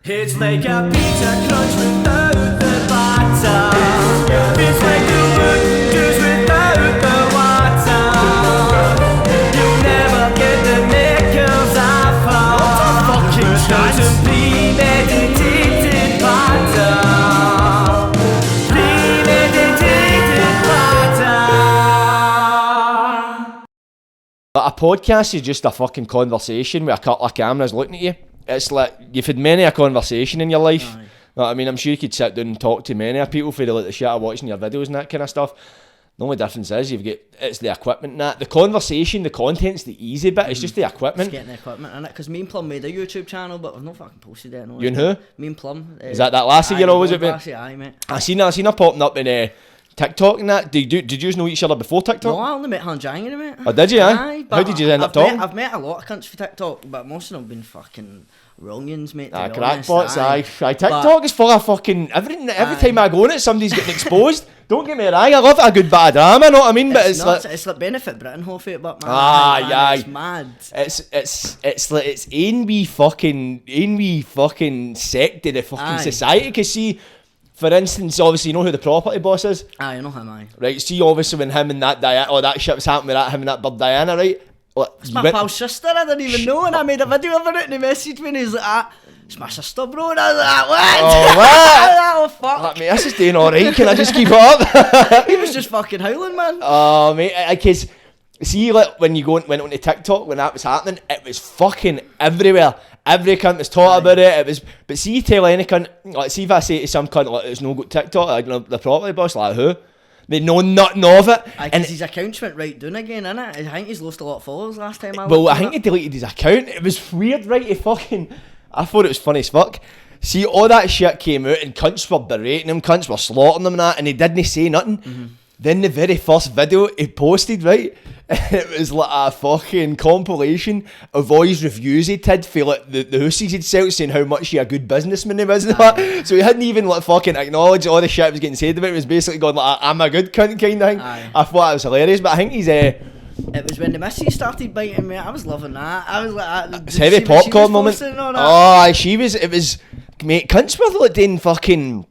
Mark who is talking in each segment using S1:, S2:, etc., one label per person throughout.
S1: It's like a pizza crunch without the batter. It's like the wood juice without the water. You'll never get the knickers I found. Without some premeditated batter. Premeditated batter.
S2: But a podcast is just a fucking conversation with a couple of cameras looking at you. It's like you've had many a conversation in your life.
S3: Aye.
S2: You know what I mean, I'm sure you could sit down and talk to many people for the shit of watching your videos and that kind of stuff. The only difference is it's the equipment and that. The conversation, the content's the easy bit. It's just the equipment.
S3: Just getting the equipment in it. Because me and Plum made a YouTube channel, but we've not fucking posted it. No,
S2: You and who?
S3: Me and Plum.
S2: Is that lassie you're always about?
S3: Lassie, aye, mate.
S2: I seen her popping up in TikTok and that. Did you know each other before TikTok?
S3: No, I only met her in January, mate.
S2: Oh, did you? Aye.
S3: But
S2: How did you end up talking?
S3: I've met a lot of cunts for TikTok, but most of them have been fucking wrongins, mate. to be honest,
S2: Crackpots, aye. TikTok is full of fucking everything. Every time I go on it, somebody's getting exposed. Don't get me wrong, I love a good bit of drama, know what I mean? But it's
S3: nuts.
S2: like
S3: It's like Benefit Britain, half it, but man,
S2: Aye.
S3: it's mad.
S2: It's like it's in we fucking sect of the fucking
S3: Aye.
S2: society. Cause see, for instance, obviously you know who the property boss is,
S3: Aye, I know him, aye.
S2: right? See, obviously when him and that that shit was happening with him and that bird Diana, right? Like,
S3: It's my pal's sister, I didn't even know, and I made a video of it, and he messaged me, and he's like, it's my sister, bro, and I was like, what?
S2: Oh, what?
S3: Oh, fuck.
S2: Like, mate, this is doing alright. Can I just keep up?
S3: He was just fucking howling, man.
S2: Oh, mate, because see, like when you went onto TikTok when that was happening, it was fucking everywhere. Every cunt was taught about it. It was, but see, you tell any cunt, like, see if I say to some cunt like, "There's no good TikTok," like, you know, the property boss, like who? They know nothing of it.
S3: Aye,
S2: And
S3: because his accounts went right down again, innit? I think he's lost a lot of followers last time I
S2: well,
S3: looked
S2: I
S3: at
S2: think he
S3: it.
S2: deleted his account. It was weird, right? I thought it was funny as fuck. See, all that shit came out and cunts were berating him, cunts were slaughtering him and that, and he didn't say nothing.
S3: Mm-hmm.
S2: Then the very first video he posted, right, it was like a fucking compilation of all his reviews he did for like the houses he'd sell, saying how much he a good businessman he was and that. So he hadn't even like fucking acknowledged all the shit was getting said about it. It was basically going like, I'm a good cunt kind of thing.
S3: Aye.
S2: I thought it was hilarious, but I think he's
S3: It was when the missus started biting me. I was loving that. I was like,
S2: it's heavy popcorn moment. Oh, it was, mate, cunts were like doing fucking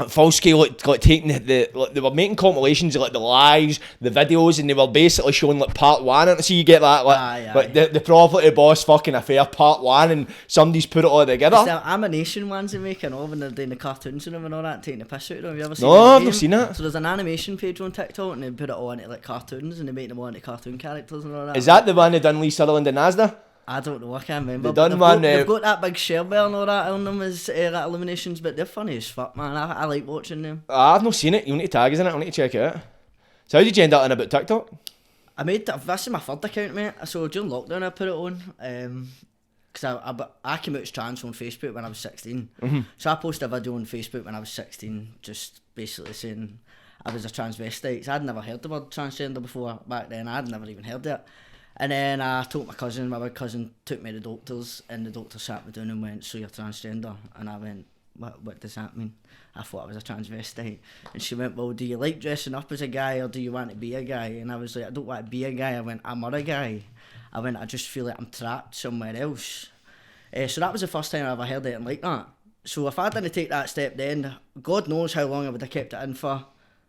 S2: full scale, like taking they were making compilations of like the lives, the videos, and they were basically showing like part one. And so you get that, like,
S3: Aye.
S2: like the property boss fucking affair part one, and somebody's put it all together.
S3: The animation ones they make and all when they're doing the cartoons and them and all that, taking the piss out of them. Have you ever seen
S2: No,
S3: them
S2: I've
S3: again?
S2: not seen that.
S3: So there's an animation page on TikTok and they put it all into like cartoons and they make them all into cartoon characters and all that.
S2: Is that the one they done Lee Sutherland and Nasda?
S3: I don't know, I can't remember.
S2: They
S3: but
S2: done one,
S3: they've got that big shell bell and all that on them as like illuminations, but they're funny as fuck, man. I like watching them.
S2: I've not seen it. You need to tag us in it. I need to check it out. So how did you end up in about TikTok?
S3: I made that, this is my third account, mate. So during lockdown I put it on. Because I came out as trans on Facebook when I was 16.
S2: Mm-hmm.
S3: So I posted a video on Facebook when I was 16, just basically saying I was a transvestite. So I'd never heard the word transgender before back then. I'd never even heard it. And then I told my big cousin took me to the doctors, and the doctor sat me down and went, so you're transgender? And I went, what does that mean? I thought I was a transvestite. And she went, well, do you like dressing up as a guy or do you want to be a guy? And I was like, I don't want to be a guy. I went, I'm not a guy. I went, I just feel like I'm trapped somewhere else. So that was the first time I ever heard anything like that. So if I didn't take that step then, God knows how long I would have kept it in for,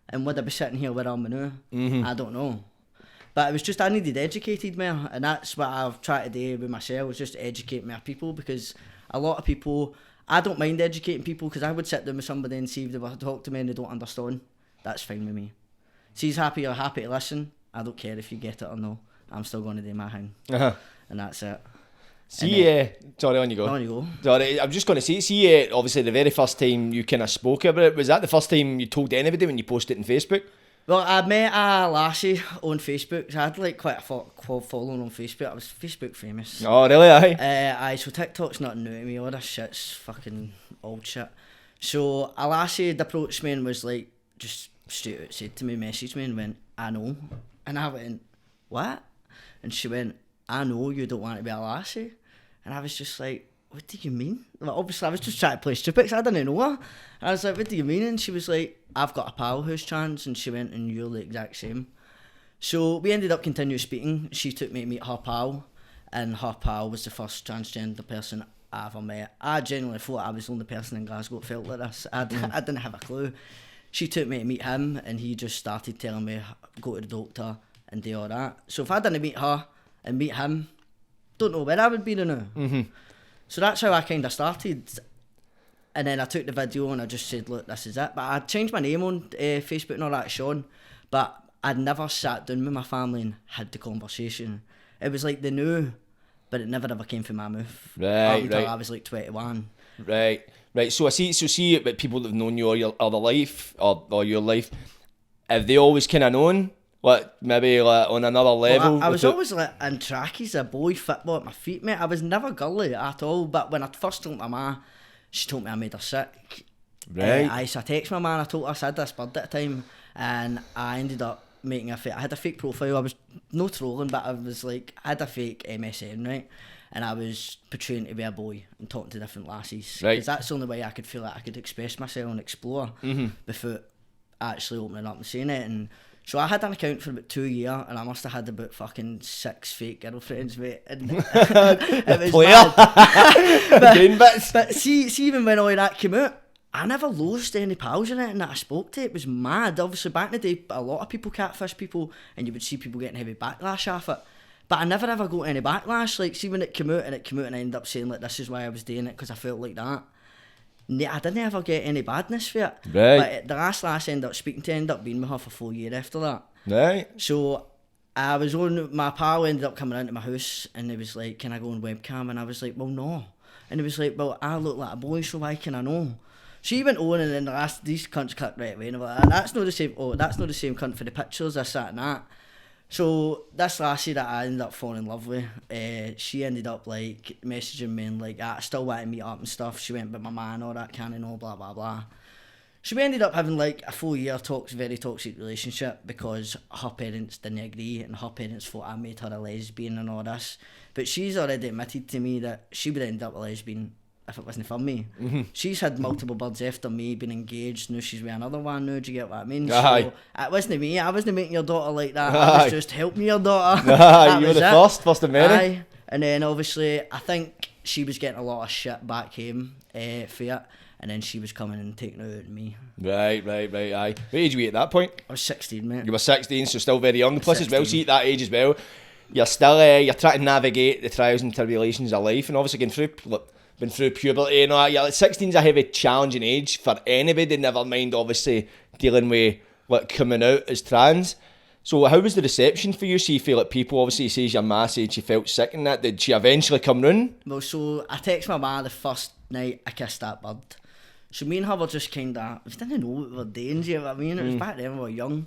S3: and would I be sitting here where I'm now? I don't know. But it was just I needed educated more, and that's what I've tried to do with myself, is just educate more people, because a lot of people, I don't mind educating people, because I would sit down with somebody and see if they were to talk to me and they don't understand. That's fine with me. See, he's happy, you're happy to listen. I don't care if you get it or no. I'm still going to do my thing. And that's it.
S2: See, sorry, on you go.
S3: On you go.
S2: Sorry, I'm just going to say, see, obviously the very first time you kind of spoke about it, was that the first time you told anybody when you posted it on Facebook?
S3: Well, I met a lassie on Facebook. So I had like quite a following on Facebook. I was Facebook famous.
S2: Oh, really? Aye.
S3: Aye, so TikTok's not new to me. All this shit's fucking old shit. So a lassie had approached me and was like, just straight out said to me, messaged me and went, I know. And I went, what? And she went, I know you don't want to be a lassie. And I was just like, what do you mean? Like, obviously, I was just trying to play stupid because I didn't know her. And I was like, what do you mean? And she was like, I've got a pal who's trans. And she went, and you're the exact same. So we ended up continuing speaking. She took me to meet her pal. And her pal was the first transgender person I ever met. I genuinely thought I was the only person in Glasgow that felt like this. I didn't have a clue. She took me to meet him, and he just started telling me, go to the doctor and do all that. So if I didn't meet her and meet him, don't know where I would be now. So that's how I kind of started. And then I took the video and I just said, look, this is it. But I changed my name on Facebook and all that, Shaun. But I'd never sat down with my family and had the conversation. It was like they knew, but it never ever came from my mouth.
S2: Right,
S3: until
S2: right.
S3: I was like 21.
S2: Right. So I see but people that have known you all your other life or your life, have they always kind of known? Like maybe like on another level?
S3: Well, I was always like in trackies, a boy, football at my feet, mate. I was never girly at all. But when I first told my ma, she told me I made her sick.
S2: Right.
S3: So I texted my man, I told her I had this bird at the time, and I ended up making I had a fake profile. I was no trolling, but I was like, I had a fake MSN, right? And I was portraying to be a boy and talking to different lassies.
S2: Right.
S3: Because that's the only way I could feel like I could express myself and explore without actually opening up and saying it. And so I had an account for about 2 years, and I must have had about fucking 6 fake girlfriends, mate. And it was mad.
S2: Doing bits.
S3: But see, even when all that came out, I never lost any pals in it and that I spoke to. It was mad. Obviously, back in the day, a lot of people catfish people, and you would see people getting heavy backlash off it. But I never ever got any backlash. Like, see when it came out and I ended up saying, like, this is why I was doing it, because I felt like that. I didn't ever get any badness for it.
S2: Right.
S3: But the last I ended up speaking to ended up being with her for 4 years after that.
S2: Right.
S3: So I was on, my pal ended up coming into my house and he was like, can I go on webcam? And I was like, well, no. And he was like, well, I look like a boy, so why can I know? She went on, and then the last, these cunts cut right away, and I'm like, that's not the same, that's not the same cunt for the pictures, this, that and that. So this lassie that I ended up falling in love with, she ended up like messaging me and like, I still want to meet up and stuff. She went with my man, all that kind of know, blah blah blah. So we ended up having like a 4 year very toxic relationship because her parents didn't agree, and her parents thought I made her a lesbian and all this. But she's already admitted to me that she would end up a lesbian if it wasn't for me. She's had multiple birds after me, been engaged, now she's with another one now, do you get what I mean?
S2: Aye.
S3: So it wasn't me, I wasn't making your daughter like that, I
S2: Aye.
S3: was just helping your daughter.
S2: Aye, you were the first of many.
S3: Aye. And then obviously, I think she was getting a lot of shit back home for it, and then she was coming and taking it out on me.
S2: Right, aye. What age were you at that point?
S3: I was 16, mate.
S2: You were 16, so still very young. Plus as well,
S3: 16.
S2: see at that age as well, you're still, you're trying to navigate the trials and tribulations of life, and obviously been through puberty and all that. Yeah, like 16's a heavy challenging age for anybody, never mind obviously dealing with like coming out as trans. So how was the reception for you? So you feel like people, obviously says your ma said she felt sick and that, did she eventually come round?
S3: Well, so I texted my ma the first night I kissed that bird. So me and her were just kind of, we didn't know what we were doing, do you know what I mean? It was back then, we were young.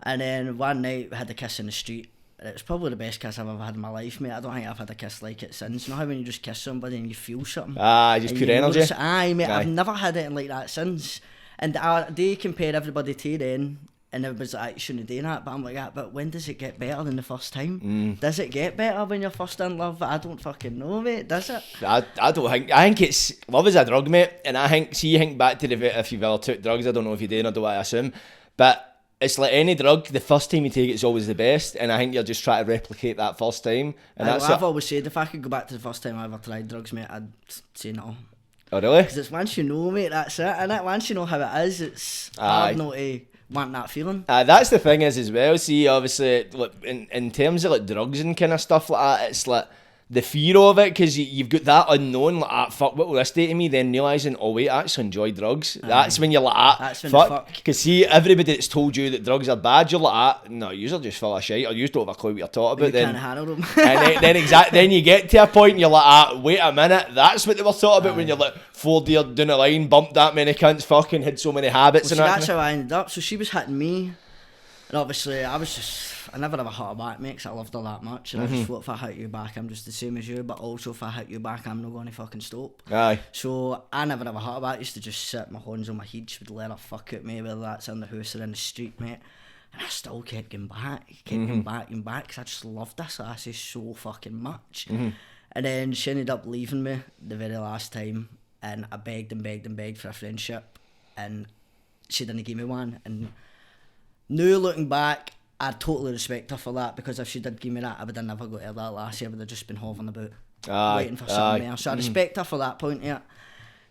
S3: And then one night we had a kiss in the street. And it was probably the best kiss I've ever had in my life, mate. I don't think I've had a kiss like it since. You know how when you just kiss somebody and you feel something?
S2: Ah, just
S3: And
S2: pure
S3: you know
S2: energy.
S3: this- Aye, mate,
S2: Aye.
S3: I've never had anything like that since. And they compare everybody to then, and it was like, you shouldn't do that. But I'm like, yeah, but when does it get better than the first time? Does it get better when you're first in love? I don't fucking know, mate, does it?
S2: I don't think, I think it's, love is a drug, mate, and I think, see you think back to if you've ever took drugs, I don't know if you did, I don't want to assume, but it's like any drug, the first time you take it is always the best, and I think you're just trying to replicate that first time, and that's
S3: I've
S2: it.
S3: always said, if I could go back to the first time I ever tried drugs, mate, I'd say no.
S2: Oh really?
S3: Because it's once you know, mate, that's it. And once you know how it is, it's
S2: Aye.
S3: hard not to want that feeling.
S2: That's the thing is as well, see obviously like, in terms of like drugs and kind of stuff like that, it's like the fear of it, because you've got that unknown, like, ah, fuck, what will this do to me? Then realising, oh wait, I actually enjoy drugs. That's when you're like, ah,
S3: That's when
S2: fuck.
S3: the fuck.
S2: Because see, everybody that's told you that drugs are bad, you're like, ah, no, you're just full of shit, or you don't have a clue what you're talking
S3: You
S2: about. Then,
S3: can't handle them.
S2: and then you get to a point and you're like, ah, wait a minute, that's what they were talking about when you're like 4 years down the line, bumped that many cunts, fucking had so many habits
S3: Well,
S2: and
S3: see,
S2: that.
S3: that's how I ended up. So she was hitting me, and obviously I never ever hit her back, mate, 'cause I loved her that much, and I just thought, if I hit you back, I'm just the same as you, but also if I hit you back, I'm not going to fucking stop.
S2: Aye.
S3: So I never ever hit her back. I used to just sit my hands on my head. She would let her fuck at me, whether that's in the house or in the street, mate. And I still kept going back, going back, because I just loved this lassie so fucking much. And then she ended up leaving me the very last time, and I begged and begged and begged for a friendship, and she didn't give me one. And now looking back, I totally respect her for that, because if she did give me that, I would have never got her that lassie. I would have just been hovering about. waiting for something there. So I respect her for that point here.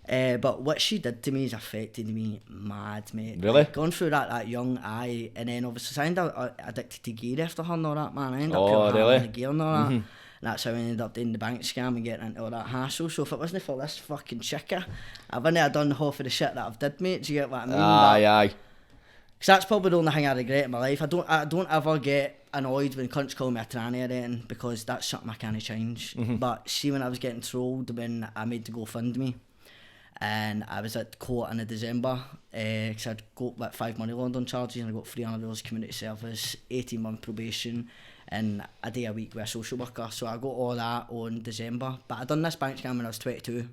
S3: But what she did to me has affected me mad, mate.
S2: Really?
S3: Like, going through that young eye, and then obviously I ended up addicted to gear after her and all that, man. I ended up putting her on the gear and all that. And that's how I ended up doing the bank scam and getting into all that hassle. So if it wasn't for this fucking chicker, I wouldn't have done half of the shit that I've did, mate. Do you get what I mean?
S2: Aye.
S3: Because that's probably the only thing I regret in my life. I don't ever get annoyed when cunts call me a tranny or anything, because that's something I can't change. But see, when I was getting trolled when I made the GoFundMe, and I was at court in December, because I'd got 5 money laundering charges, and I got 300 hours community service, 18-month probation, and a day a week with a social worker. So I got all that on December. But I done this bank scam when I was 22.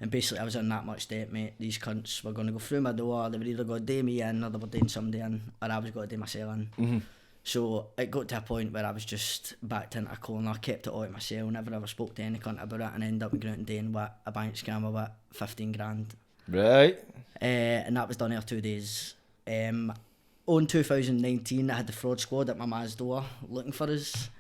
S3: And basically I was in that much debt, mate. These cunts were going to go through my door. They were either going to do me in, or they were doing somebody in, or I was going to do myself in. So it got to a point where I was just backed into a corner, kept it all to myself, never ever spoke to any cunt about it, and ended up going out and doing what a bank scam of 15 grand.
S2: Right.
S3: And that was done in 2 days. On 2019, I had the fraud squad at my ma's door looking for us.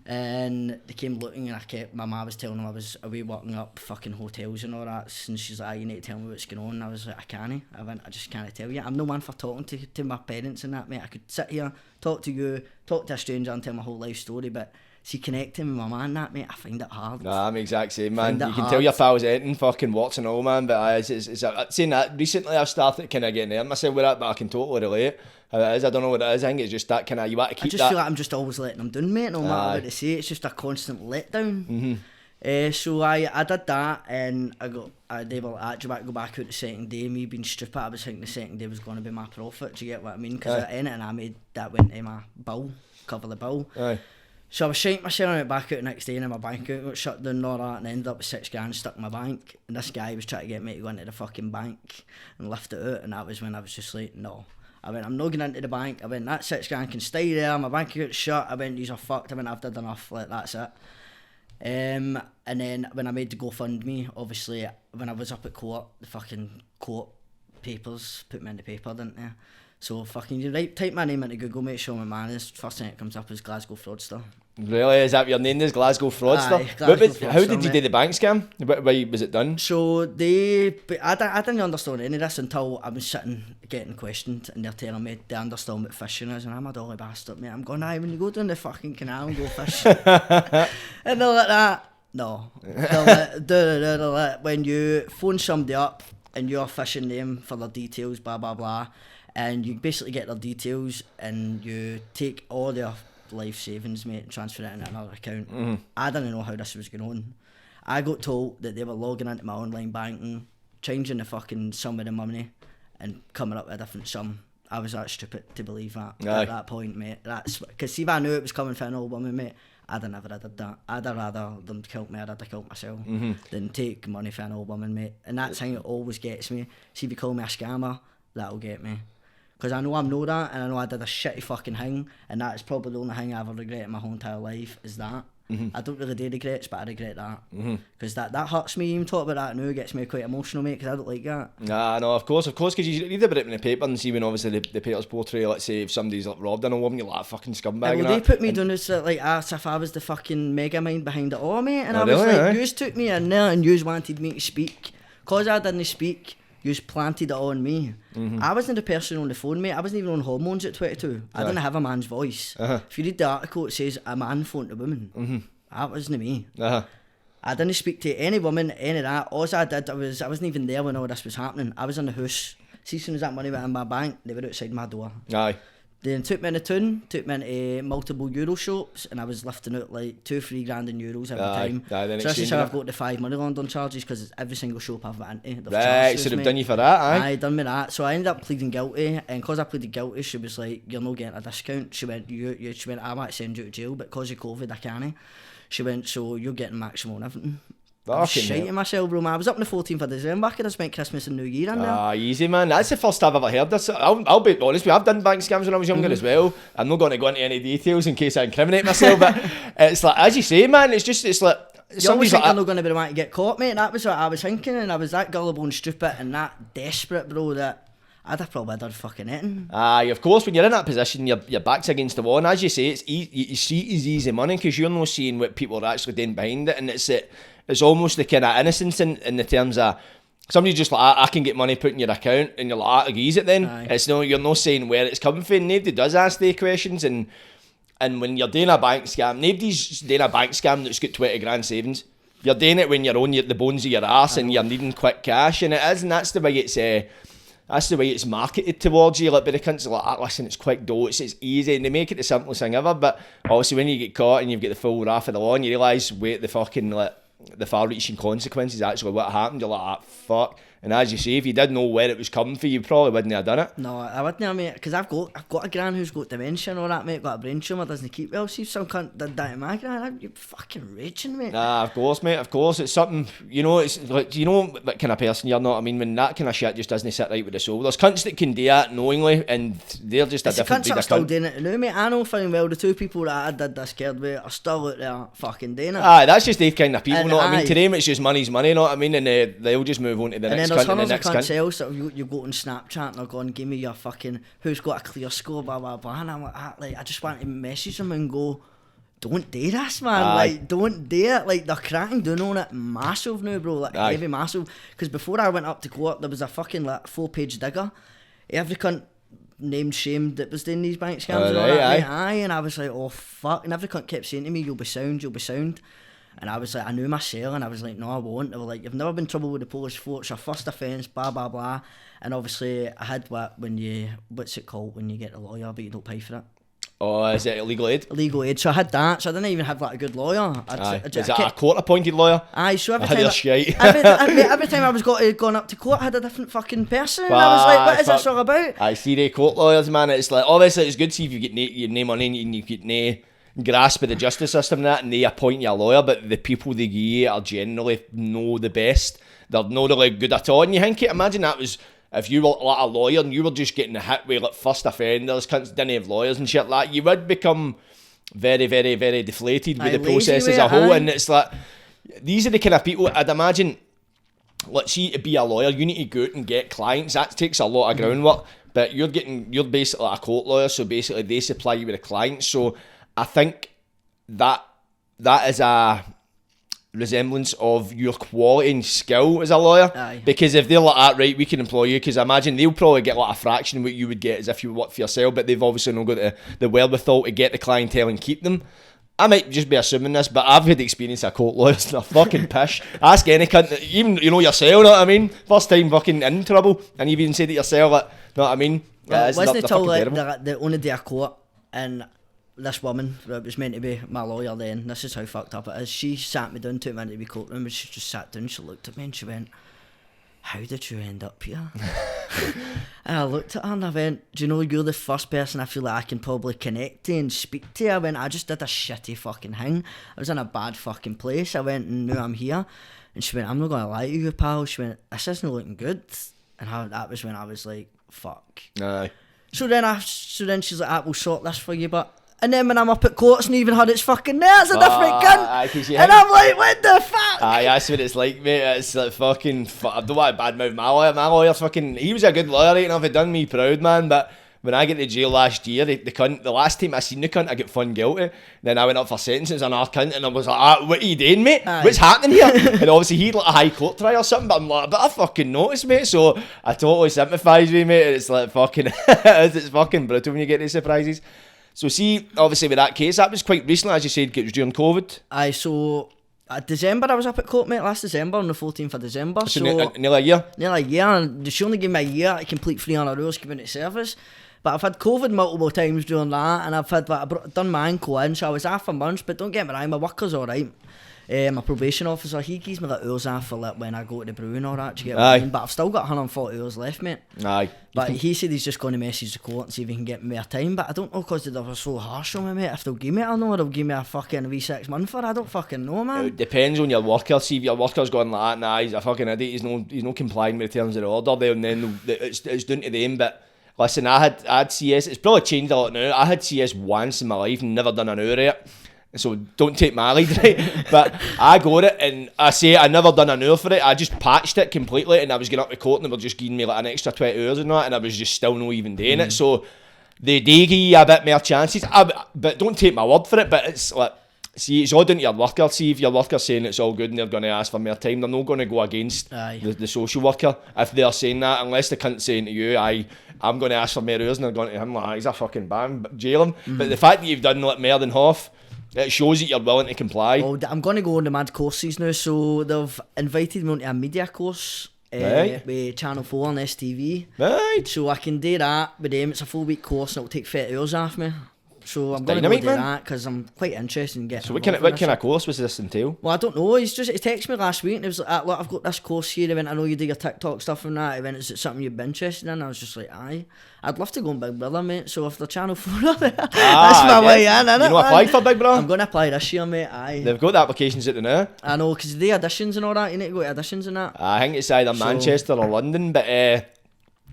S3: And they came looking, and my ma was telling them I was away working up fucking hotels and all that, and she's like, you need to tell me what's going on. And I was like, I just can't tell you. I'm no man for talking to my parents and that, mate. I could sit here, talk to you, talk to a stranger and tell my whole life story, but see, connecting with my man and that, mate, I find it hard.
S2: Nah, I'm exact same, man. You can
S3: hard.
S2: tell your pals anything, fucking works and all, man, but it's saying that recently I've started kind of getting there myself with that, but I can totally relate. How it is, I don't know what it is. I think it's just that kind of, you want to keep that.
S3: I just feel like I'm just always letting them down, mate, no matter what they say. It's just a constant letdown. So I did that, and they were like, do you want to go back out the second day? Me being stupid, I was thinking the second day was going to be my profit. Do you get what I mean? Because anything I made, that went to my bill, cover the bill. So I was shaking myself, and I went back out the next day, and my bank account got shut down and all that, and I ended up with 6 grand stuck in my bank. And this guy was trying to get me to go into the fucking bank and lift it out, and that was when I was just like, no. I went, I'm not going into the bank. I went, that 6 grand can stay there. My bank account's shut. I went, these are fucked. I went, I've done enough. Like, that's it. And then when I made the GoFundMe, obviously, when I was up at court, the fucking court papers put me in the paper, didn't they? So fucking, you type my name into Google, mate, Shaun McManus, first thing that comes up is Glasgow Fraudster.
S2: Really? Is that your name, is Glasgow Fraudster?
S3: Aye, Glasgow Fraudster,
S2: how did you do the bank scam? Why was it done?
S3: So I didn't understand any of this until I was sitting getting questioned, and they're telling me they understand what fishing is, and I'm a dolly bastard, mate. I'm going, aye, when you go down the fucking canal and go fishing. And they're like that. No. They're like, when you phone somebody up and you're fishing them for their details, blah, blah, blah, and you basically get their details and you take all their life savings, mate, and transfer it into another account. I didn't know how this was going on. I got told that they were logging into my online banking, changing the fucking sum of the money and coming up with a different sum. I was that stupid to believe that at that point, mate. That's because see, if I knew it was coming from an old woman, mate, I'd have never did that. I'd have rather them kill me, I'd have killed myself than take money from an old woman, mate. And that's the thing that always gets me. See, if you call me a scammer, that'll get me. Because I know I'm not that, and I know I did a shitty fucking thing, and that is probably the only thing I ever regret in my whole entire life, is that. I don't really do regrets, but I regret that. Because that hurts me. Even talk about that now gets me quite emotional, mate, because I don't like that.
S2: Nah, no, of course, because you read about it in the paper and see when obviously the papers portray, let's say, if somebody's like robbed an old woman, you're like a fucking scumbag.
S3: Well, they put me down as like, as if I was the fucking mega mind behind it all, mate, and I was
S2: really,
S3: like, yous took me in there and yous wanted me to speak. Because I didn't speak, you planted it on me. I wasn't the person on the phone, mate. I wasn't even on hormones at 22. I didn't have a man's voice. If you read the article, it says a man phoned a woman. That wasn't me. I didn't speak to any woman, any of that. All I did, I wasn't even there when all this was happening. I was in the house. See, as soon as that money went in my bank, they were outside my door.
S2: Aye.
S3: They took me in the town, took me into multiple Euro shops, and I was lifting out like 2-3 grand in euros every time. So this is how I've got the 5 money laundering charges, because it's every single shop I've went into.
S2: Right, so they've done you for that, aye?
S3: Aye, done me that. So I ended up pleading guilty, and because I pleaded guilty, she was like, "You're not getting a discount." She went, "I might send you to jail, but because of COVID, I can't." She went, "So you're getting maximum on everything." I was shiting myself, bro, man. I was up on the 14th of December. I could have spent Christmas and New Year in there.
S2: Easy, man. That's the first I've ever heard this. I'll be honest with you, I've done bank scams when I was younger as well. I'm not going to go into any details in case I incriminate myself, but it's like, as you say, man, it's like...
S3: You always think I'm not going to be the one to get caught, mate. That was what I was thinking, and I was that gullible and stupid and that desperate, bro, that I'd have probably done fucking anything.
S2: Aye, of course, when you're in that position, your back's against the wall, and as you say, it's you see it as easy money, because you're not seeing what people are actually doing behind it, and it's almost the kind of innocence in the terms of, somebody just like, I can get money put in your account, and you're like, like ease it then.
S3: Aye.
S2: It's no, you're not saying where it's coming from, nobody does ask the questions, and when you're doing a bank scam, nobody's doing a bank scam that's got 20 grand savings. You're doing it when you're on the bones of your arse and you're needing quick cash, and it is, and that's the way it's marketed towards you. Like, but the cunts are like, listen, it's quick dough, it's easy, and they make it the simplest thing ever. But obviously, when you get caught and you've got the full wrath of the law, and you realise, wait, the fucking the far-reaching consequences actually what happened, you're like, fuck. And as you say, if you did know where it was coming for, you probably wouldn't have done it.
S3: No, I wouldn't have, mate, because I've got a gran who's got dementia and all that, mate, got a brain tumour, doesn't keep well. See if some cunt did that to my gran, I'd be fucking raging, mate.
S2: Nah, of course, mate, of course. It's something, it's like, what kind of person you're, know what I mean? When that kind of shit just doesn't sit right with the soul. There's cunts that can do that knowingly, and they're just
S3: It's
S2: a different
S3: the cunts
S2: breed
S3: that are
S2: of
S3: still
S2: cunt.
S3: doing it now, mate. I know fine well the two people that I did this scared with are still out there fucking doing it.
S2: Aye, that's just the kind of people,
S3: And
S2: know what I mean?
S3: aye.
S2: To them, it's just money's money, you know what I mean? And they'll just move on to the
S3: And
S2: next
S3: then there's
S2: cunt and the
S3: hundreds of
S2: next
S3: cunts
S2: cunt.
S3: else that you go on Snapchat and they're going, give me your fucking, who's got a clear score, blah, blah, blah. And I'm like, I just want to message them and go, don't do this, man.
S2: Aye.
S3: Like, don't do it. Like, they're cracking down on it massive now, bro. Like,
S2: Aye.
S3: heavy massive. Because before I went up to court, there was a fucking, like, 4-page digger. Every cunt named shamed that was doing these bank scams and all
S2: Alright,
S3: that,
S2: aye.
S3: mate. Aye. And I was like, oh, fuck. And every cunt kept saying to me, you'll be sound, you'll be sound. And I was like, I knew my cell, and I was like, no, I won't. They were like, you've never been in trouble with the police force, your first offence, blah, blah, blah. And obviously, I had what's it called when you get a lawyer, but you don't pay for it?
S2: Oh, is it illegal aid?
S3: Legal aid. So I had that, so I didn't even have like a good lawyer.
S2: Aye. Is that a court-appointed lawyer?
S3: Aye, so every
S2: They're
S3: time,
S2: shite.
S3: every time I was going up to court, I had a different fucking person. And I was like, what is this all about?
S2: I see the court lawyers, man. It's like, obviously, it's good to see if you get your name on it and you get no grasp of the justice system and that, and they appoint you a lawyer, but the people they give you are generally know the best. They're not really good at all. And you think, imagine that was, if you were like a lawyer and you were just getting hit with like first offenders, cunts didn't have lawyers and shit like that, you would become very, very, very deflated with
S3: Aye,
S2: the process
S3: lazy
S2: as a
S3: with it,
S2: whole.
S3: aye.
S2: And it's like, these are the kind of people, I'd imagine, let's see, to be a lawyer, you need to go out and get clients. That takes a lot of groundwork. But you're basically a court lawyer, so basically they supply you with a client. So I think that is a resemblance of your quality and skill as a lawyer.
S3: Aye.
S2: Because if they're like that, right, we can employ you, because I imagine they'll probably get like a fraction of what you would get as if you worked for yourself, but they've obviously not got the wherewithal to get the clientele and keep them. I might just be assuming this, but I've had experience of court lawyers and they're fucking pish. Ask any cunt, even, yourself, know what I mean? First time fucking in trouble, and you've even said it yourself, like, know what I mean?
S3: Well, wasn't it till
S2: fucking
S3: like
S2: terrible.
S3: the only day of court, and this woman that was meant to be my lawyer then, this is how fucked up it is, she sat me down to a minute to be courtroom, and she just sat down, she looked at me and she went, how did you end up here? And I looked at her and I went, do you know, you're the first person I feel like I can probably connect to and speak to. I went, I just did a shitty fucking thing. I was in a bad fucking place. I went, and now I'm here. And she went, I'm not going to lie to you, pal. She went, this isn't looking good. And that was when I was like, fuck.
S2: Aye.
S3: So then she's like, we'll sort this for you, but... And then when I'm up at court, it's not even had its fucking there, it's a different
S2: Aye, 'cause
S3: cunt.
S2: you
S3: And
S2: think-
S3: I'm like, what the fuck?
S2: Aye, that's what it's like, mate. It's like fucking... I don't want to badmouth my lawyer. My lawyer fucking... He was a good lawyer, right enough. He done me proud, man. But when I get to jail last year, the cunt... The last time I seen the cunt, I got found guilty. Then I went up for sentences on our cunt, and I was like, what are you doing, mate?
S3: Aye.
S2: What's happening here? And obviously, he'd like a high court trial or something, but I'm like, but I fucking noticed, mate. So I totally sympathise with you, mate. And it's like fucking... it's fucking brutal when you get these surprises. So see, obviously with that case, that was quite recently, as you said, it was during COVID.
S3: Aye, so... December, I was up at court, mate, last December, on the 14th of December.
S2: So nearly a year.
S3: Nearly a year, and she only gave me a year to complete 300 hours community service. But I've had COVID multiple times during that, and I've had done my ankle in, so I was off for months. But don't get me wrong, my worker's alright. My probation officer, he gives me like hours off for like when I go to the brew and all that to get what I mean. But I've still got 140 hours left, mate.
S2: Aye.
S3: But he said he's just going to message the court and see if he can get me more time. But I don't know, because they were so harsh on me, mate. If they'll give me it or not, or they'll give me a fucking wee 6 month for it. I don't fucking know, man.
S2: It depends on your worker. See if your worker's going like that, nah, he's a fucking idiot. He's no complying with the terms of the order there, and then it's down to them. But listen, I had CS. It's probably changed a lot now. I had CS once in my life and never done an hour of it. So don't take my lead, right? But I got it, and I say I never done an hour for it. I just patched it completely, and I was getting up to court, and they were just giving me like an extra 20 hours and that, and I was just still not even doing it. So they give you a bit more chances. But don't take my word for it. But it's like, see, it's all down to your worker. See, if your worker's saying it's all good and they're going to ask for more time, they're not going to go against the social worker if they're saying that, unless the cunt's saying to you, I'm going to ask for more hours, and they're going to him like, he's a fucking bam, jail him. But the fact that you've done like more than half, it shows that you're willing to comply.
S3: Well, I'm going to go on the mad courses now, so they've invited me onto a media course with Channel 4 and STV.
S2: Right.
S3: So I can do that with them. It's a full week course and it'll take 30 hours off me. So I'm going to go do that because I'm quite interested in getting.
S2: So what kind of course was this entail?
S3: Well, I don't know. He texted me last week and he was like, look, I've got this course here. He went, I know you do your TikTok stuff and that. He went, is it something you'd be interested in? I was just like, aye. I'd love to go on Big Brother, mate. So if the Channel 4 are there, that's my way in, innit?
S2: You know, apply for Big Brother?
S3: I'm going to apply this year, mate, aye.
S2: They've got the applications at the now.
S3: I know, because the auditions and all that, you need to go to auditions and that.
S2: I think it's either Manchester or London, but...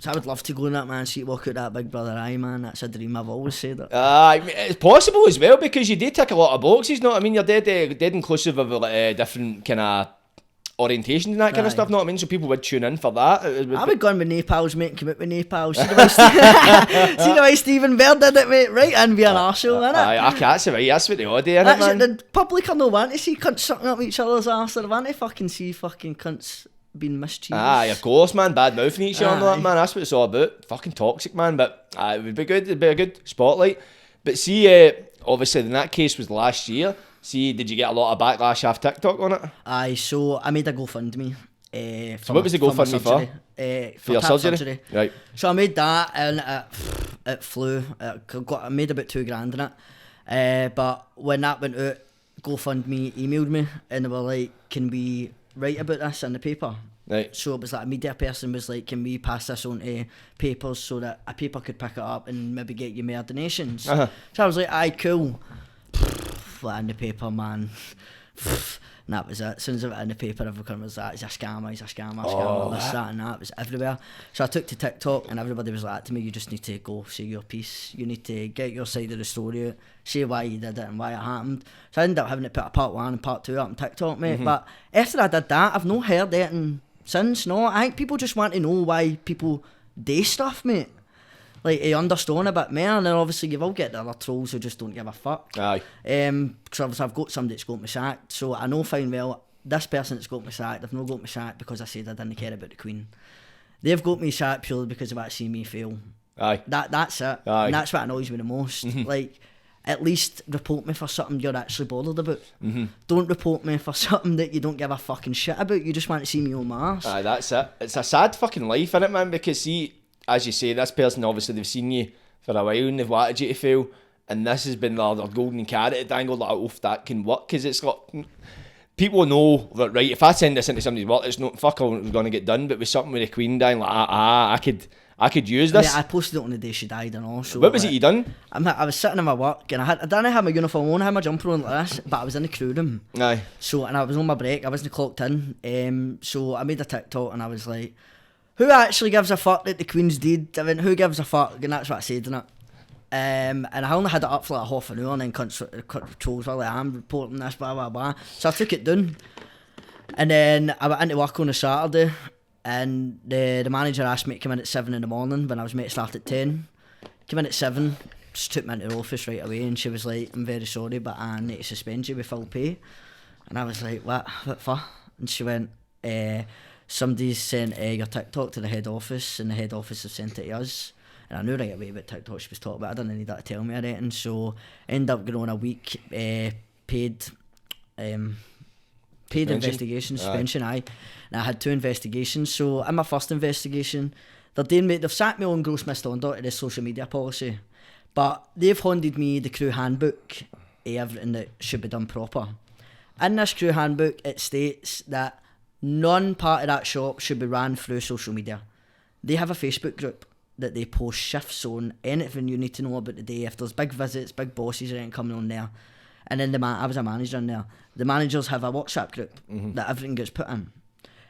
S3: So I would love to go in that, man, see walk out that Big Brother eye, man. That's a dream, I've always said it.
S2: It's possible as well, because you do tick a lot of boxes, you know what I mean? You're dead inclusive of different kind of orientations and that kind of stuff, know what I mean? So people would tune in for that.
S3: I would go in with Napals, mate, and come out with Napals. See the way Stephen Bird did it, mate? Right in be an arsehole, innit?
S2: Aye, that's right, that's what they all do, innit, man?
S3: The public are no want to see cunts sucking up each other's arse, they want to fucking see fucking cunts being mischievous.
S2: Aye, of course, man, bad mouthing each other, man, that's what it's all about. Fucking toxic, man, but it would be good, it'd be a good spotlight. But see, obviously, in that case was last year. See, did you get a lot of backlash off TikTok on it?
S3: Aye, so I made a GoFundMe.
S2: So what was the GoFundMe for?
S3: For
S2: your
S3: surgery?
S2: Right.
S3: So I made that and it flew. I made about $2,000 in it. But when that went out, GoFundMe emailed me and they were like, can we write about this in the paper?
S2: Right.
S3: So it was like a media person was like, can we pass this on to papers so that a paper could pick it up and maybe get you more donations? So I was like, aye, cool. Flat in the paper, man. And that was it. As soon as I went in the paper, everyone was like, he's a scammer, this, that and that. It was everywhere. So I took to TikTok and everybody was like to me, you just need to go say your piece. You need to get your side of the story out, say why you did it and why it happened. So I ended up having to put a part 1 and part 2 up on TikTok, mate. But after I did that, I've not heard anything since, no. I think people just want to know why people do stuff, mate. Like, to understand a bit more, and then obviously you will get the other trolls who just don't give a fuck.
S2: Aye.
S3: Because obviously I've got somebody that's got me sacked, so I know fine well, this person that's got me sacked, they've not got me sacked because I said I didn't care about the Queen. They've got me sacked purely because they want to see me fail.
S2: Aye.
S3: That's it.
S2: Aye.
S3: And that's what annoys me the most. Like, at least report me for something you're actually bothered about. Don't report me for something that you don't give a fucking shit about. You just want to see me on my arse.
S2: Aye, that's it. It's a sad fucking life, innit, man? Because see, as you say, this person, obviously they've seen you for a while and they've wanted you to fail, and this has been their golden carrot dangle, like, oh, if that can work, because it's like, people know that, right, if I send this into somebody's work, it's not fuck all going to get done, but with something with the Queen dying, like, I could use this.
S3: Yeah, I posted it on the day she died and all. So
S2: what was it you done?
S3: I was sitting in my work and I didn't have my uniform on, I had my jumper on like this, but I was in the crew room.
S2: Aye.
S3: So, and I was on my break, I wasn't clocked in. So I made a TikTok and I was like, who actually gives a fuck that the Queen's dead? I mean, who gives a fuck? And that's what I said, innit? And I only had it up for like half an hour and then trolls were like, I'm reporting this, blah, blah, blah. So I took it down. And then I went into work on a Saturday and the manager asked me to come in at 7 in the morning when I was meant to start at 10. Came in at 7, just took me into the office right away and she was like, I'm very sorry, but I need to suspend you with full pay. And I was like, what for? And she went, somebody's sent your TikTok to the head office and the head office have sent it to us. And I knew right away about TikTok she was talking about. I didn't need that to tell me or anything. So I ended up going on a week paid investigation, suspension, aye. And I had 2 investigations. So in my first investigation, they've sacked me on gross misconduct of the social media policy. But they've handed me the crew handbook of everything that should be done proper. In this crew handbook, it states that none part of that shop should be ran through social media. They have a Facebook group that they post shifts on, anything you need to know about the day, if there's big visits, big bosses or anything coming on there. And then I was a manager in there. The managers have a WhatsApp group that everything gets put in.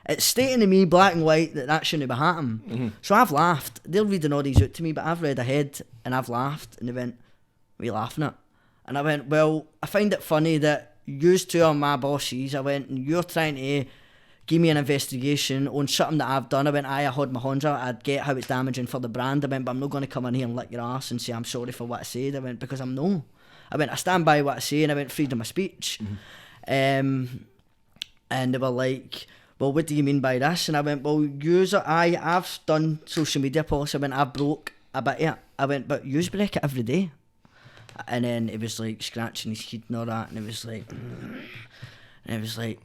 S3: It's stating to me black and white that shouldn't be happening. So I've laughed. They're reading all these out to me, but I've read ahead and I've laughed and they went, what are you laughing at? And I went, well, I find it funny that yous two are my bosses. I went, and you're trying to give me an investigation on something that I've done. I went, I had my hands out. I'd get how it's damaging for the brand. I went, but I'm not going to come in here and lick your ass and say I'm sorry for what I said. I went, because I'm no. I went, I stand by what I say, and I went, freedom of speech. And they were like, well, what do you mean by this? And I went, well, I've done social media policy. I went, I broke a bit of it. I went, but yous break it every day. And then it was like scratching his head and all that, and it was like,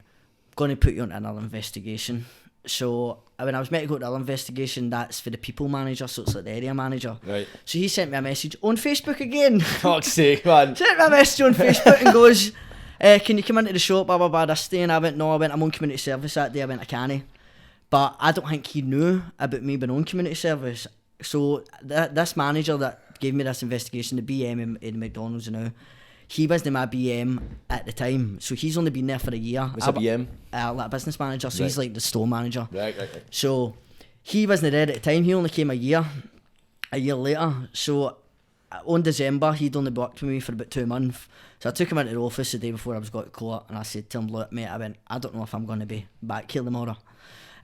S3: going to put you on another investigation. So when I was meant to go to another investigation, that's for the people manager, so it's like the area manager.
S2: Right.
S3: So he sent me a message on Facebook again.
S2: Fuck's sake, man.
S3: Sent me a message on Facebook and goes, can you come into the shop, blah, blah, blah, this day? And I went, no, I'm on community service that day. I went, I can't. But I don't think he knew about me being on community service. So this manager that gave me this investigation, the BM in McDonald's now, he wasn't my BM at the time. So he's only been there for a year.
S2: What's a BM?
S3: Like a business manager. So he's like the store manager.
S2: Right.
S3: So he wasn't there at the time. He only came a year later. So on December, he'd only worked with me for about 2 months. So I took him into the office the day before I was going to court, and I said to him, look, mate, I don't know if I'm going to be back here tomorrow.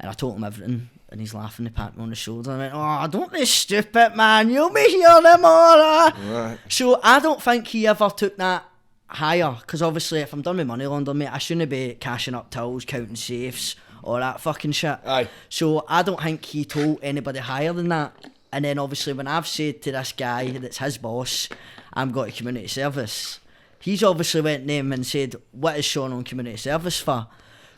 S3: And I told him everything, and he's laughing, he patted me on the shoulder, and I went, oh, don't be stupid, man, you'll be here tomorrow. Right. So I don't think he ever took that higher, because obviously if I'm done with money laundering, mate, I shouldn't be cashing up tills, counting safes, all that fucking shit.
S2: Aye.
S3: So I don't think he told anybody higher than that. And then obviously when I've said to this guy that's his boss, I'm going to community service, he's obviously went to him and said, what is Shaun on community service for?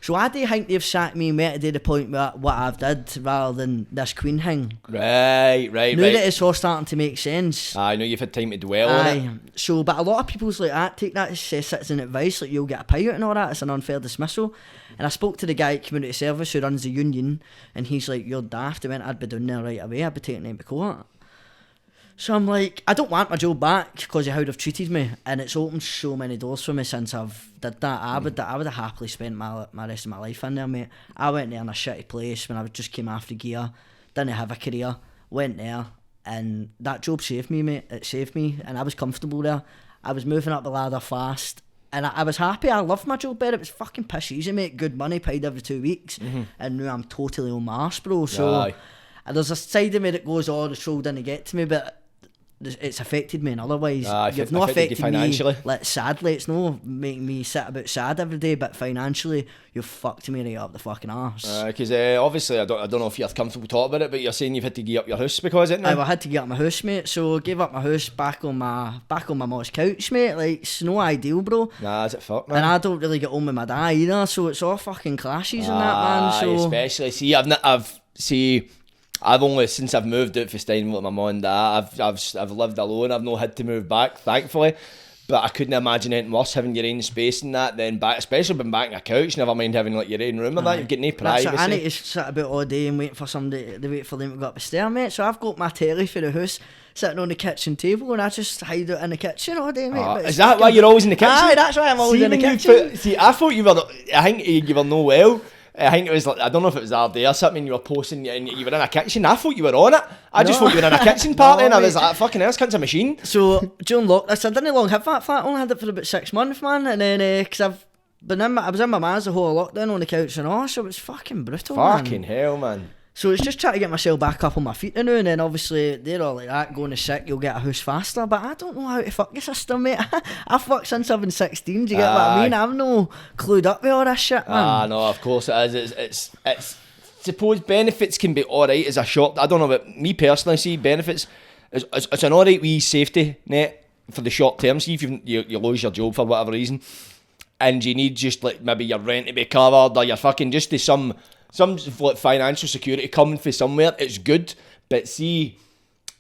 S3: So I do think they've sat me to the point with what I've did rather than this Queen thing.
S2: Right.
S3: Now that it's all starting to make sense.
S2: I know you've had time to dwell on it.
S3: So, but a lot of people's like that take that as citizen advice, like you'll get a payout and all that. It's an unfair dismissal. And I spoke to the guy at community service who runs the union, and he's like, you're daft. I went, I'd be down there right away. I'd be taking him to court. So I'm like, I don't want my job back because of how they've treated me, and it's opened so many doors for me since I've did that. I would have happily spent my rest of my life in there, mate. I went there in a shitty place when I just came after gear, didn't have a career, went there, and that job saved me, mate. It saved me, and I was comfortable there. I was moving up the ladder fast, and I was happy. I loved my job better. It was fucking piss easy, mate. Good money paid every 2 weeks, and now I'm totally on my arse, bro. So there's a side of me that goes, oh, the show didn't get to me, but it's affected me in other ways. You've not affected
S2: financially.
S3: Me, like, sadly, it's not making me sit about sad every day, but financially, you've fucked me right up the fucking arse.
S2: Because obviously, I don't know if you're comfortable talking about it, but you're saying you've had to give up your house because of it now?
S3: I had to give up my house, mate, so I gave up my house back on my mom's couch, mate. Like, it's no ideal, bro.
S2: Nah, is it fuck, man?
S3: And I don't really get on with my dad either, so it's all fucking clashes and that, man. So
S2: especially, see, I've only, since I've moved out for Steinville with my mum and dad, I've lived alone. I've not had to move back, thankfully. But I couldn't imagine anything worse, having your own space and that, then back, especially being back in a couch, never mind having like your own room and that, you've got no privacy.
S3: I need to sit about all day and wait for somebody to wait for them to go up the stair, mate. So I've got my telly for the house sitting on the kitchen table, and I just hide it in the kitchen all day, mate.
S2: Is that why you're always in the kitchen?
S3: Aye, that's why I'm always in the kitchen.
S2: I thought you were, I think you were no well. I think it was like, I don't know if it was our day or something, you were posting and you were in a kitchen. I thought you were on it. I just thought you were in a kitchen party, and I was like, fucking hell, this cunt's a machine.
S3: So, during lockdown, I didn't long have that flat. I only had it for about 6 months, man. And then, because I was in my man's the whole lockdown on the couch and all, so it was fucking brutal,
S2: Fucking hell, man.
S3: So it's just trying to get myself back up on my feet now, and then obviously they're all like that, going to sick, you'll get a house faster, but I don't know how to fuck the system, mate. I fucked since I've been 16, do you get what I mean? I'm no clued up with all this shit, man.
S2: No, of course it is. It's suppose benefits can be alright as a short, I don't know, but me personally, see benefits, it's an alright wee safety net for the short term. See if you lose your job for whatever reason, and you need just like maybe your rent to be covered, or your fucking just to some like financial security coming from somewhere, it's good. But see,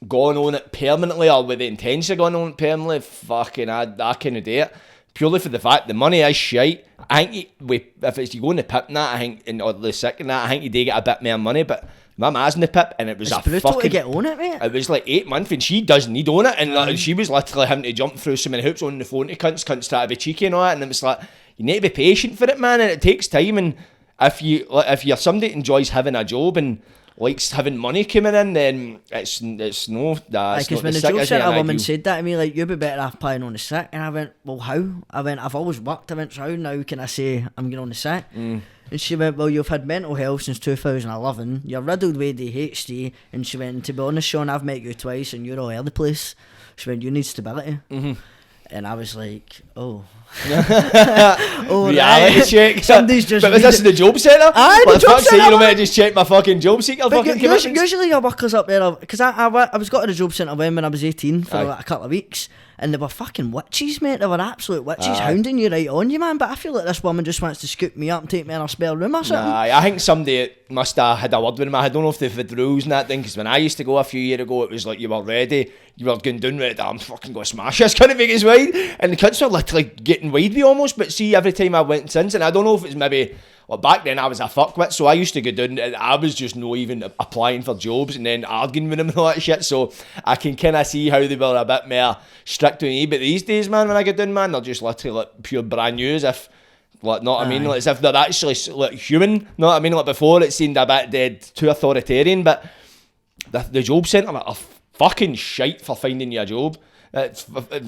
S2: going on it permanently or with the intention of going on it permanently, fucking I can't do it. Purely for the fact the money is shite. I think if it's you go in the pip and that, I think, or the sick and that, I think you do get a bit more money. But my ma's in the pip, and it was
S3: it's brutal to get on it, mate.
S2: It was like 8 months, and she doesn't need on it, and like, she was literally having to jump through so many hoops on the phone to cunts try to be cheeky and all that, and it was like, you need to be patient for it, man, and it takes time, and if you're somebody that enjoys having a job and likes having money coming in, then it's no.
S3: Because when the job centre woman said that to me, like, you'd be better off playing on the sick, and I went, well, how? I went, I've always worked. I went, so how now can I say I'm going on the sick? And she went, well, you've had mental health since 2011. You're riddled with ADHD. And she went, to be honest, Shaun, I've met you twice, and you're all over the place. She went, you need stability. And I was like, oh. Oh,
S2: reality check.
S3: Somebody's just.
S2: But was this in the job centre?
S3: Aye, the job centre.
S2: You know, I just check my fucking job seeker. Fucking
S3: usually your workers up there, because I was got to the job centre when I was 18 for like a couple of weeks, and they were fucking witches, mate. They were absolute witches, hounding you right on you, man. But I feel like this woman just wants to scoop me up and take me in her spare room or something.
S2: I think somebody must have had a word with him. I don't know if they've had rules and that thing, because when I used to go a few years ago, it was like you were ready, you were going down with it, I'm fucking going to smash this, couldn't make his wide, and the kids were literally getting wide with almost. But see, every time I went since, and I don't know if it's maybe, well, back then I was a fuckwit, so I used to go down and I was just no even applying for jobs and then arguing with them and all that shit, so I can kind of see how they were a bit more strict with me. But these days, man, when I get down, man, they're just literally like pure brand new, as if, like, know what I mean, like, as if they're actually like human, know what I mean. Like before it seemed a bit dead, too authoritarian, but the job centre are fucking shite for finding you a job. It's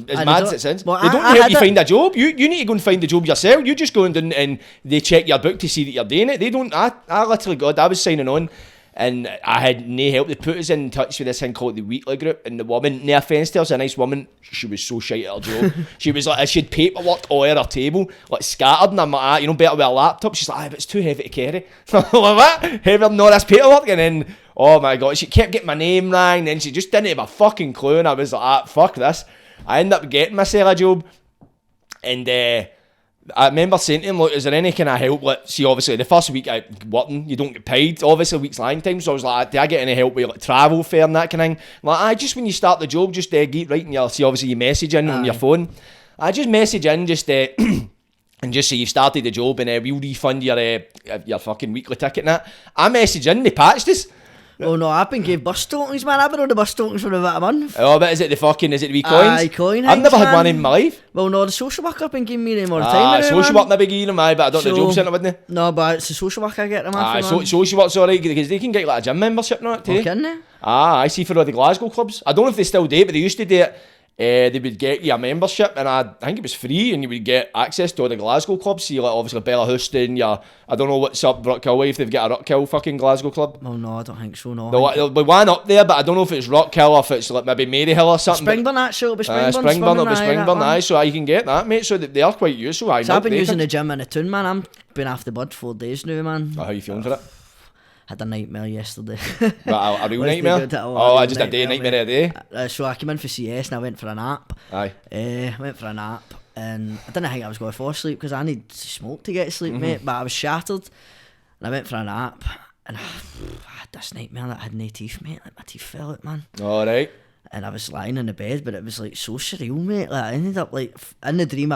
S2: as mad as it sounds. Well, they don't help you find a job. You need to go and find the job yourself. You just go in and they check your book to see that you're doing it. They don't. I literally, God, I was signing on and I had no help. They put us in touch with this thing called the Weekly Group, and the woman, no offence to her, was a nice woman. She was so shite at her job. She was like, she had paperwork all over her table, like scattered, and I'm like, you know, better with a laptop. She's like, but it's too heavy to carry. I'm like, what? Heavier than all this paperwork? And then, oh my God, she kept getting my name wrong, and then she just didn't have a fucking clue, and I was like, fuck this. I ended up getting myself a job, and I remember saying to him, look, is there any kind of help? Like, see, obviously, the first week I working, you don't get paid, obviously, a week's line time, so I was like, do I get any help with like travel fare and that kind of thing? I'm like, just when you start the job, just get right, and you'll see, obviously, you message in on your phone. I just message in, just and just say you've started the job, and we'll refund your fucking weekly ticket and that. I message in, they patched us.
S3: Oh no, I've been gave bus tokens, man. I've been on the bus tokens for about a month.
S2: Oh, but is it the wee coins?
S3: Aye, coin
S2: I've never had
S3: man.
S2: one in my life.
S3: Well, no, the social worker have been giving me them all the time.
S2: Social work maybe giving them, but I don't know the job centre, wouldn't they?
S3: No, but it's the social worker I get them after,
S2: social work's alright, because they can get like a gym membership and all that too.
S3: Oh, can they?
S2: I see for all the Glasgow clubs. I don't know if they still do it, but they used to do it. They would get you a membership, and I think it was free, and you would get access to all the Glasgow clubs. See, like obviously Bella Houston, I don't know what's up Rockhill, if they've got a Rockhill fucking Glasgow club.
S3: Oh no, I don't think so, no.
S2: There'll be one up there, but I don't know if it's Rockhill or if it's like maybe Maryhill or something.
S3: Springburn, actually, it'll be Springburn.
S2: Springburn, so you can get that, mate, so they are quite useful.
S3: So I've been using the gym in the town, man. I've been off the bud 4 days now, man.
S2: How you feeling for it?
S3: Had a nightmare yesterday.
S2: A real nightmare? Just a day nightmare a day?
S3: So I came in for CS and I went for a nap.
S2: Aye.
S3: Went for a nap, and I didn't think I was going to fall asleep because I need to smoke to get to sleep, mate. But I was shattered, and I went for a nap, and I had this nightmare that I had no teeth, mate. Like my teeth fell out, man.
S2: Alright.
S3: And I was lying in the bed, but it was like so surreal, mate. Like I ended up like in the dream,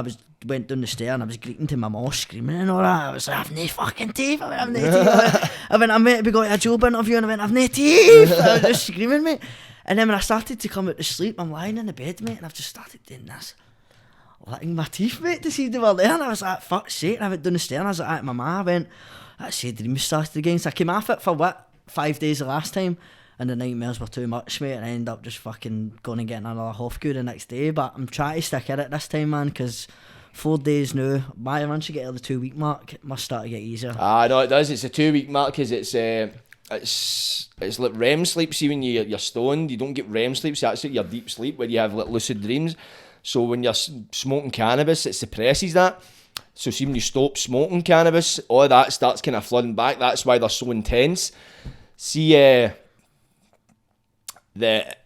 S3: went down the stair and I was greeting to my mom, screaming and all that. I was like, I've no fucking teeth. I've no teeth. I went, I'm meant to be going to a job interview, and I went, I've no teeth. I was just screaming, mate. And then when I started to come out to sleep, I'm lying in the bed, mate, and I've just started doing this, licking my teeth, mate, to see if they were there. And I was like, fuck's sake. And I went down the stair and I was like, at my ma, I went, that's the dream started again. So I came off it for 5 days the last time. And the nightmares were too much, mate, and I ended up just fucking going and getting another Hofku the next day. But I'm trying to stick at it this time, man, because 4 days now, once you get to the 2 week mark, it must start to get easier. No, it does. It's a 2 week mark, because it's like REM sleep. See, when you're stoned, you don't get REM sleep, so that's like your deep sleep where you have like lucid dreams. So when you're smoking cannabis, it suppresses that. So see, when you stop smoking cannabis, all that starts kind of flooding back. That's why they're so intense. See, and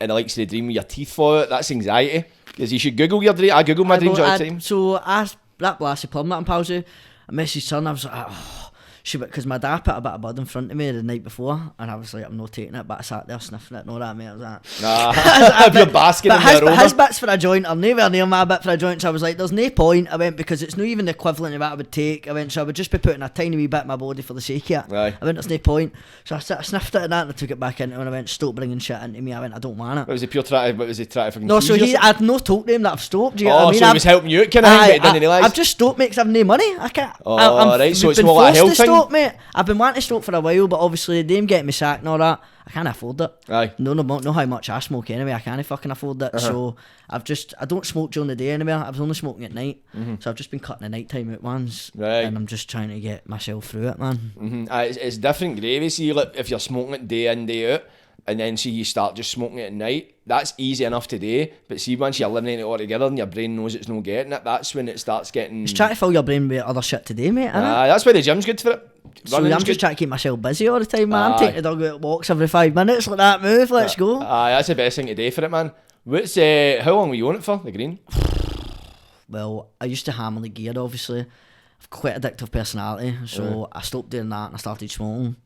S3: I like to dream with your teeth fall out, that's anxiety, because you should Google your dream. I Google my dreams all the time. So that blasted plum that I'm pals with, I messaged her and I was like, because my dad put a bit of bud in front of me the night before, and I was like, I'm not taking it, but I sat there sniffing it and all that, mate. I was like,
S2: you're basking in the aroma.
S3: His bits for a joint are nowhere near my bit for a joint, so I was like, there's no point. I went, because it's not even the equivalent of what I would take. I went, so I would just be putting a tiny wee bit in my body for the sake of it.
S2: Aye.
S3: I went, there's no point. So I sniffed it and that, and I took it back into, and I went, stop bringing shit into me. I went, I don't want it.
S2: Was he trying to fucking
S3: No, so I'd no told him that I've stopped. Do you
S2: know
S3: what I mean?
S2: So he was helping you out, kind of thing, but he didn't realise.
S3: I've just stopped, mate, because I've no money. I can't.
S2: Right, so it's more like a health thing
S3: stroke, mate. I've been wanting to stroke for a while, but obviously them getting me sacked and all that, I can't afford it.
S2: Aye.
S3: No how much I smoke anyway. I can't fucking afford it. So I don't smoke during the day anymore. I was only smoking at night, so I've just been cutting the night time out ones,
S2: Right.
S3: and I'm just trying to get myself through it, man.
S2: It's different gravy. See, like, if you're smoking it day in, day out, and then see you start just smoking it at night, that's easy enough to do. But see, once you eliminate it altogether and your brain knows it's not getting it, that's when it starts getting...
S3: Just try to fill your brain with other shit today, mate, innit?
S2: That's why the gym's good for it.
S3: So I'm just trying to keep myself busy all the time, man. I'm taking the dog out walks every 5 minutes, like that move, let's go.
S2: That's the best thing to do for it, man. What's how long were you on it for, the green?
S3: Well, I used to hammer the gear, obviously. I've quite addictive personality, so I stopped doing that and I started smoking.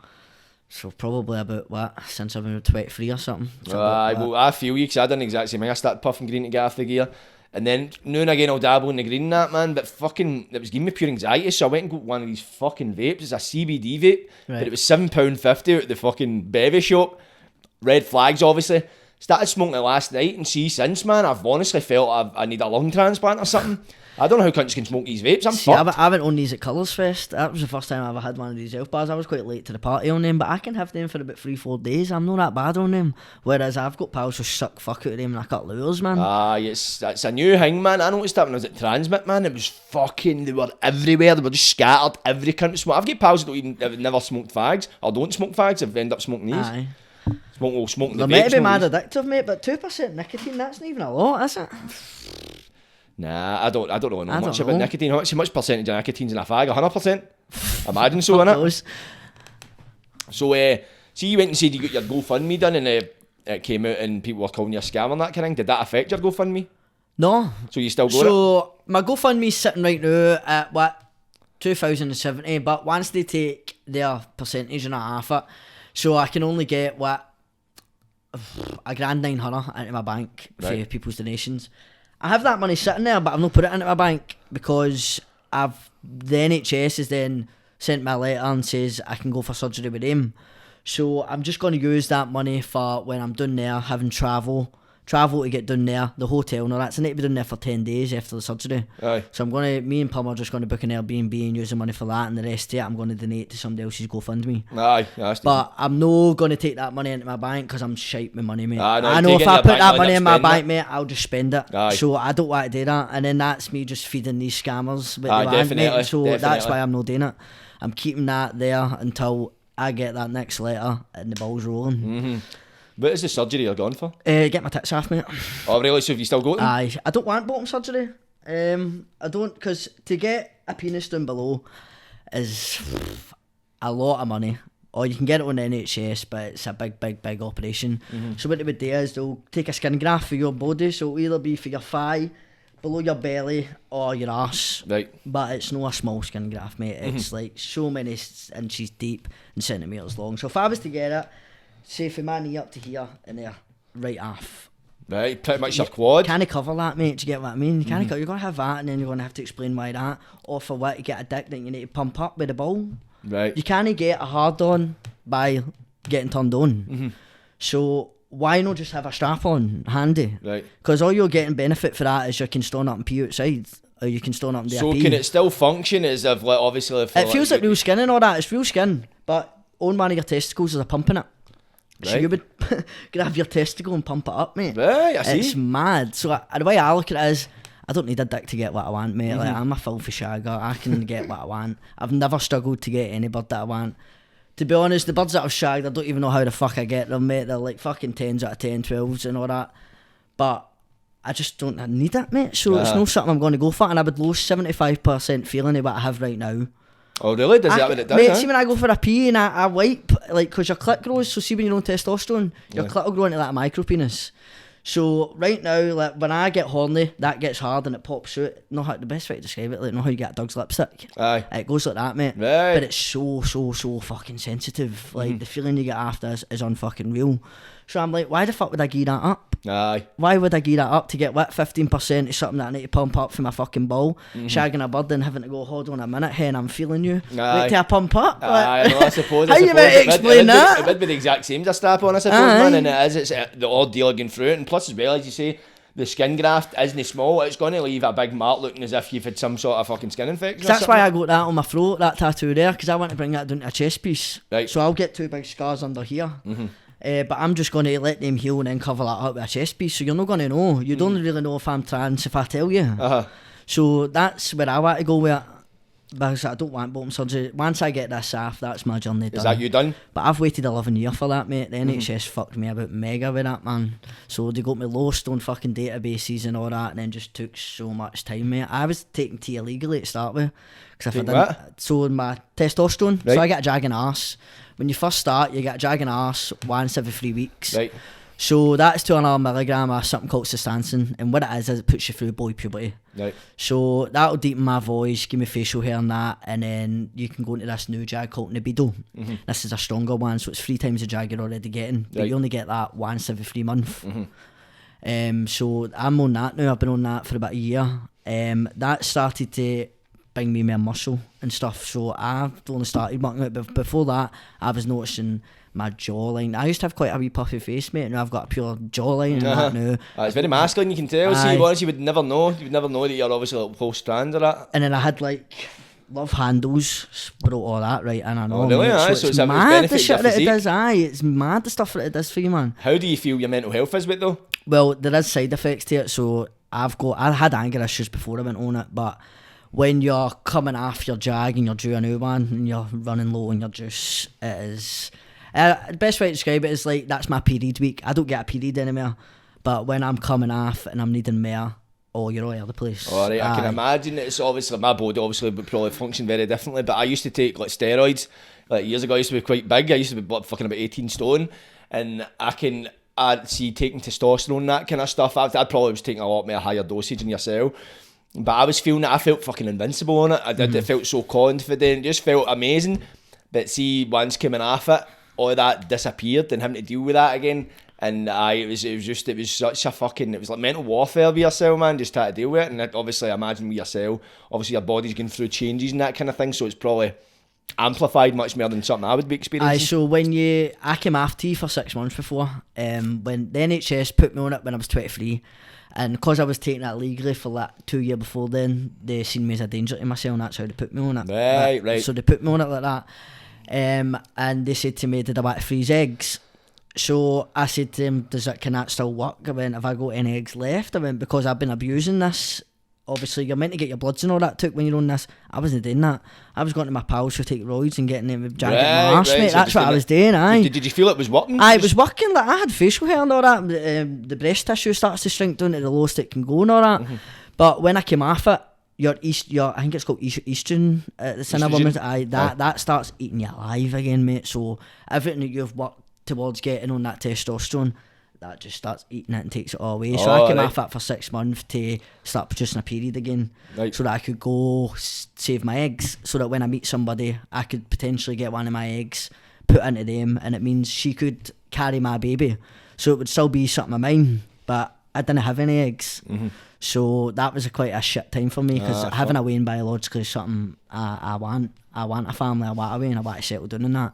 S3: So probably about, since I've been 23 or something. So
S2: well, I feel you, because I done the exact same thing. I started puffing green to get off the gear. And then, now and again, I'll dabble in the green and that, man. But fucking, it was giving me pure anxiety. So I went and got one of these fucking vapes. It's a CBD vape.
S3: Right.
S2: But it was £7.50 at the fucking bevy shop. Red flags, obviously. Started smoking it last night, and see, since, man, I've honestly felt I need a lung transplant or something. I don't know how cunts can smoke these vapes. I'm fucked.
S3: I haven't owned these at Colours Fest. That was the first time I ever had one of these elf bars. I was quite late to the party on them, but I can have them for about 3-4 days. I'm not that bad on them. Whereas I've got pals who suck fuck out of them and I cut lures, man.
S2: It's a new thing, man. I noticed that when I was at Transmit, man. It was fucking, they were everywhere. They were just scattered. Every cunt was smoking. I've got pals that have never smoked fags, or don't smoke fags, have ended up smoking these.
S3: Aye.
S2: Smoking
S3: They're
S2: the
S3: meant
S2: vapes.
S3: to be mad addictive, mate, but 2% nicotine, that's not even a lot, is it?
S2: Nah, I don't really know
S3: I
S2: much
S3: don't
S2: about
S3: know.
S2: nicotine. How much percentage of nicotine's in a fag? 100%? Imagine so, innit? So, see, you went and said you got your GoFundMe done, and it came out and people were calling you a scam and that kind of thing. Did that affect your GoFundMe?
S3: No.
S2: So you still got it?
S3: So my GoFundMe's sitting right now at 2,070, but once they take their percentage and a half it, so I can only get $1,900 into my bank for
S2: Right.
S3: people's donations. I have that money sitting there, but I've not put it into my bank because the NHS has then sent me a letter and says I can go for surgery with them. So I'm just going to use that money for when I'm done there, having travel to get done there, the hotel and all that. So I need to be done there for 10 days after the surgery.
S2: Aye.
S3: So me and Pum are just going to book an Airbnb and use the money for that, and the rest of it I'm going to donate to somebody else's GoFundMe.
S2: Aye, that's
S3: But I'm not going to take that money into my bank because I'm shite with money, mate.
S2: Aye, no,
S3: I know
S2: take it
S3: if
S2: in
S3: I
S2: your
S3: put
S2: bank,
S3: that
S2: you'll
S3: money
S2: end
S3: in
S2: up
S3: my
S2: spending
S3: bank, mate, I'll just spend it.
S2: Aye.
S3: So I don't want to do that. And then that's me just feeding these scammers with
S2: Aye,
S3: the bank,
S2: definitely,
S3: mate. So that's
S2: definitely.
S3: why I'm not doing it. I'm keeping that there until I get that next letter and the ball's rolling.
S2: What is the surgery you're going for?
S3: Get my tits off, mate.
S2: Oh, really? So have you still got them?
S3: Aye, I don't want bottom surgery. I don't, because to get a penis down below is a lot of money. Or you can get it on the NHS, but it's a big operation. So what they would do is they'll take a skin graft for your body, so it'll either be for your thigh, below your belly, or your arse.
S2: Right.
S3: But it's not a small skin graft, mate. It's like so many inches deep and centimetres long. So if I was to get it, say from my knee up to here and there, right off.
S2: Right, pretty much your quad.
S3: Can't cover that, mate. Do you get what I mean? You can't you're going to have that, and then you're going to have to explain why that. Or for what, you get a dick that you need to pump up with a ball.
S2: Right.
S3: You can't get a hard on by getting turned on. So why not just have a strap on handy?
S2: Right.
S3: Because all you're getting benefit for that is you can stand up and pee outside, or you can stand up and do
S2: So
S3: a pee.
S2: can it still function as if, like, obviously... If,
S3: It feels like real skin and all that. It's real skin, but on one of your testicles is a pump in it. So
S2: Right.
S3: you would grab your testicle and pump it up, mate.
S2: Right, I see.
S3: It's mad. So the way I look at it is, I don't need a dick to get what I want, mate. Like, I'm a filthy shagger. I can get what I want. I've never struggled to get any bird that I want. To be honest, the birds that I've shagged, I don't even know how the fuck I get them, mate. They're like fucking 10s out of 10, 12s and all that. But I just don't need it, mate. So it's not something I'm going to go for. And I would lose 75% feeling of what I have right now.
S2: Oh, really? Does that what it does?
S3: Mate,
S2: huh?
S3: see when I go for a pee and I wipe, like, because your clit grows, so see when you're on testosterone, your clit will grow into like a micro penis. So right now, like, when I get horny, that gets hard and it pops out. Know how the best way to describe it, like, know how you get a dog's lipstick?
S2: Aye.
S3: It goes like that, mate.
S2: Right.
S3: But it's so fucking sensitive. Like, the feeling you get after is unfucking real. So I'm like, why the fuck would I gear that up?
S2: Aye.
S3: Why would I gear that up to get what 15% is something that I need to pump up for my fucking ball? Shagging a bird and having to go, hold on a minute, hen, I'm feeling you.
S2: Aye.
S3: Wait till I pump up.
S2: Aye, I know, I suppose.
S3: How
S2: I
S3: you
S2: suppose
S3: meant to
S2: it would-
S3: explain that?
S2: It would be the exact same as a strap on, I suppose,
S3: Aye.
S2: man, and it is. It's the ordeal going through it, and plus as well, as you say, the skin graft isn't small, it's going to leave a big mark looking as if you've had some sort of fucking skin infection.
S3: That's why I got that on my throat, that tattoo there, because I want to bring that down to a chest piece.
S2: Right.
S3: So I'll get 2 big scars under here. But I'm just going to let them heal and then cover that up with a chest piece. So you're not going to know. You don't really know if I'm trans if I tell you. So that's where I want to go with it. Because I don't want bottom surgery. Once I get this off, that's my journey done.
S2: Is that you done?
S3: But I've waited 11 years for that, mate. The NHS fucked me about mega with that, man. So they got me lost on fucking databases and all that, and then just took so much time, mate. I was taking tea illegally to start with. Cause if I didn't, so my testosterone. Right. So I get a dragging arse. When you first start, you get a dragging arse once every 3 weeks.
S2: Right.
S3: So that's 200 milligram of something called cystansine, and what it is it puts you through boy puberty.
S2: Right.
S3: So that'll deepen my voice, give me facial hair and that, and then you can go into this new jag called Nibido. This is a stronger one, so it's 3 times the jag you're already getting, but you only get that once every 3 months. So I'm on that now. I've been on that for about a year. That started to bring me more muscle and stuff. So I've only started working out, but before that, I was noticing my jawline. I used to have quite a wee puffy face, mate, and now I've got a pure jawline and that now.
S2: It's very masculine, you can tell. See, once you would never know. You would never know that you're obviously like whole strands of that.
S3: And then I had like love handles, brought all that right in. I know.
S2: Oh, really?
S3: Mate.
S2: So
S3: it's mad the shit that it does. It's mad the stuff that it does for you, man.
S2: How do you feel your mental health is with though?
S3: Well, there is side effects to it. So I had anger issues before I went on it, but when you're coming off your jag and you're due a new one and you're running low on your juice, it is. The best way to describe it is like that's my period week. I don't get a period anymore, but when I'm coming off and I'm needing more, oh, you're all over the place.
S2: All right, I can imagine. It's obviously my body obviously would probably function very differently, but I used to take like steroids like years ago. I used to be quite big. I used to be fucking about 18 stone, and I'd see taking testosterone and that kind of stuff. I'd probably was taking a lot more higher dosage than yourself. But I was feeling that I felt fucking invincible on it. I did. I felt so confident. Just felt amazing. But see, once coming off it, all that disappeared and having to deal with that again. And it was such a fucking, it was like mental warfare with yourself, man, just had to deal with it. And obviously I imagine with yourself, obviously your body's going through changes and that kind of thing, so it's probably amplified much more than something I would be experiencing.
S3: So I came off tea for 6 months before, when the NHS put me on it when I was 23, and because I was taking it legally for that 2 years before then, they seen me as a danger to myself, and that's how they put me on it.
S2: Right.
S3: So they put me on it like that. And they said to me, did I want to freeze eggs? So I said to them, can that still work? I went, have I got any eggs left? I went, because I've been abusing this. Obviously, you're meant to get your bloods and all that took when you're on this. I wasn't doing that. I was going to my pals who take roids and getting them with jagged arse, mate. So that's what I was doing, aye.
S2: Did you feel it was working?
S3: It was working. Like, I had facial hair and all that. The breast tissue starts to shrink down to the lowest it can go and all that. But when I came off it, I think it's called estrogen, the sin of women. That starts eating you alive again, mate. So everything that you've worked towards getting on that testosterone, that just starts eating it and takes it all away. So I came off that for 6 months to start producing a period again, so that I could go save my eggs, so that when I meet somebody, I could potentially get one of my eggs put into them, and it means she could carry my baby. So it would still be something of mine, but I didn't have any eggs. So that was quite a shit time for me, because having a wean biologically is something I want. I want a family, I want a wean, I want to settle down in that.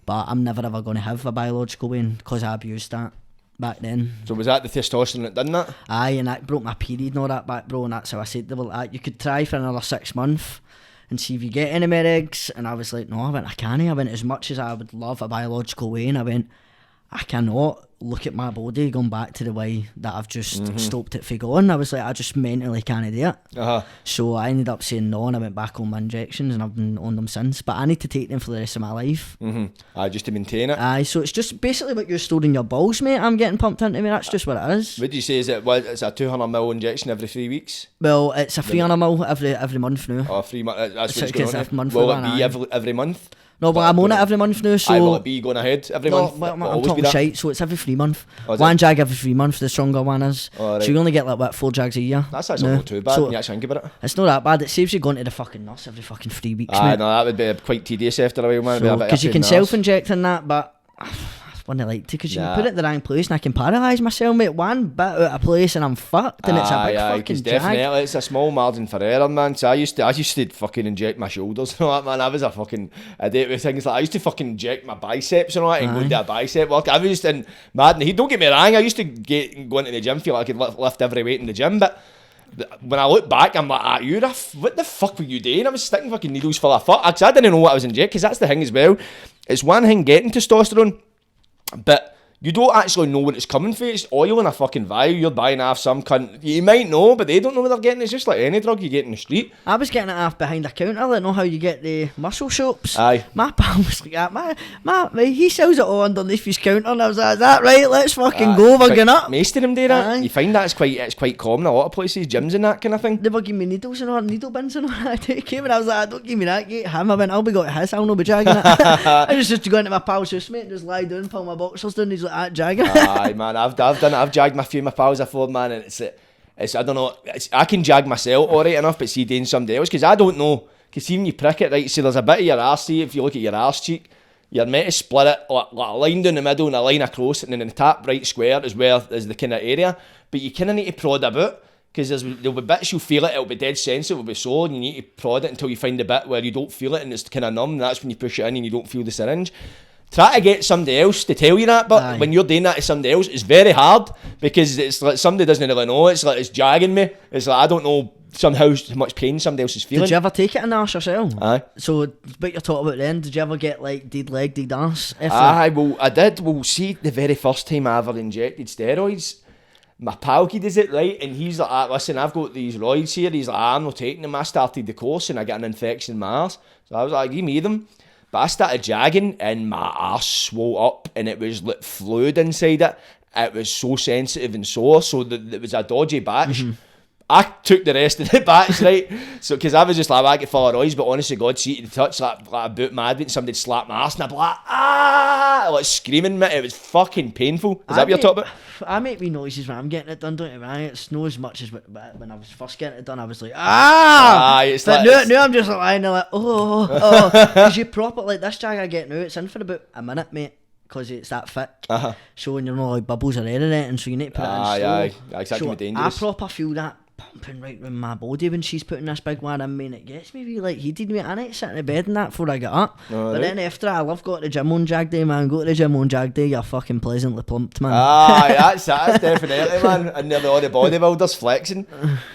S3: But I'm never ever going to have a biological wean, because I abused that back then.
S2: So was that the testosterone that done that?
S3: Aye, and that broke my period and all that back, bro, and that's how I said, you could try for another 6 months and see if you get any more eggs. And I was like, no, I can't. I went, as much as I would love a biological wean, I went, I cannot look at my body going back to the way that I've just stopped it for going. I was like, I just mentally can't do it. So I ended up saying no, and I went back on my injections, and I've been on them since. But I need to take them for the rest of my life.
S2: Just to maintain it.
S3: So it's just basically what you're storing your balls, mate. I'm getting pumped into me. That's just what it is.
S2: Would you say it's a 200ml injection every 3 weeks?
S3: Well, it's a 300ml every month now.
S2: Oh, 3 months. That's
S3: So
S2: what's
S3: it
S2: going
S3: gets
S2: on.
S3: a month
S2: Will
S3: for
S2: it be every month?
S3: No, but I'm on it every month now, so...
S2: Will it be going ahead every month?
S3: No, I'm
S2: Always
S3: talking
S2: be that?
S3: shite, so it's every 3 months.
S2: Oh, is
S3: one
S2: it?
S3: jag every 3 months, the stronger one is.
S2: Oh, right.
S3: So you only get like, 4 jags a year.
S2: That's actually not too bad
S3: So
S2: when you actually think about it.
S3: it's not that bad. It saves you going to the fucking nurse every fucking 3 weeks,
S2: No,
S3: mate.
S2: that would be quite tedious after a while, man.
S3: Because you can self-inject in that, but... wouldn't like to, because you
S2: Nah.
S3: can put it in the wrong place and I can paralyse myself, mate. One bit out of place and I'm fucked, and it's a big fucking
S2: 'cause
S3: jag.
S2: definitely, it's a small margin for error, man. So I used to fucking inject my shoulders and all that, man. I was a fucking idiot with things like I used to fucking inject my biceps and all that and go do a bicep work. I was just in mad. Don't get me wrong, I used to go into the gym, feel like I could lift every weight in the gym, but when I look back, I'm like, what the fuck were you doing? I was sticking fucking needles full of fuck. Because I didn't know what I was injecting, because that's the thing as well. It's one thing getting testosterone, but you don't actually know when it's coming for. It's oil in a fucking vial you're buying off some cunt. You might know, but they don't know what they're getting. It's just like any drug you get in the street.
S3: I was getting it off behind the counter. I don't know how you get the muscle soaps.
S2: Aye.
S3: My pal was like that. He sells it all underneath his counter, and I was like, is that right? Let's fucking go. We're going up.
S2: Most of them do that.
S3: Aye.
S2: You find that it's quite common. A lot of places, gyms and that kind of thing.
S3: They were giving me needles and all, needle bins and all that. I take him, and I was like, don't give me that, get him. I went, I'll be got his, I'll not be jagging it. I just to go into my pal's house, mate, and just lie down, pull my boxers down, he's like, jagging.
S2: Aye, man, I've done it. I've jagged my few of my pals before, man, and it's I don't know. I can jag myself alright enough, but see doing somebody else, because I don't know. Because see when you prick it, right, so there's a bit of your arse, see if you look at your arse cheek, you're meant to split it like a line down the middle and a line across, and then in the top right square is where is the kind of area. But you kind of need to prod about, because there'll be bits you'll feel it, it'll be dead sensitive, it'll be sore, and you need to prod it until you find the bit where you don't feel it and it's kind of numb, and that's when you push it in and you don't feel the syringe. Try to get somebody else to tell you that, but
S3: Aye.
S2: when you're doing that to somebody else, it's very hard, because it's like somebody doesn't really know. It's like it's jagging me. It's like I don't know somehow how much pain somebody else is feeling.
S3: Did you ever take it in arse yourself?
S2: Aye.
S3: So, what you're talking about then, did you ever get like dead leg, dead arse?
S2: Aye, well, I did. Well, see, the very first time I ever injected steroids, my pal does it, right? And he's like, listen, I've got these roids here. He's like, I'm not taking them. I started the course and I got an infection in my arse. So I was like, give me them. But I started jagging and my arse swole up and it was like fluid inside it. It was so sensitive and sore. So it was a dodgy batch.
S3: Mm-hmm.
S2: I took the rest of the batch, right? So, because I was just like, I get full of roids, but honestly, God, see it, the touch, like a boot mad, and somebody'd slap my arse, and I'd be like, like screaming, mate. It was fucking painful. Is that what you're talking about?
S3: I make wee noises when I'm getting it done, don't you, man? It's not as much as when I was first getting it done. I was like,
S2: Aye, it's
S3: but
S2: like,
S3: now I'm just like lying there like, oh, because you proper, like this jag I get now, it's in for about a minute, mate, because it's that thick. Showing you're not like bubbles or anything, and so you need to put it in slow.
S2: Aye, that can be dangerous.
S3: I proper feel that pumping right in my body when she's putting this big one in me, and it gets me really like heated, mate. I need to sit in the bed and that before I get up. But then after that, I love going to the gym on jag day, man. Go to the gym on jag day, you're fucking pleasantly plumped, man.
S2: Aye, that's definitely, man. And nearly all the bodybuilders flexing.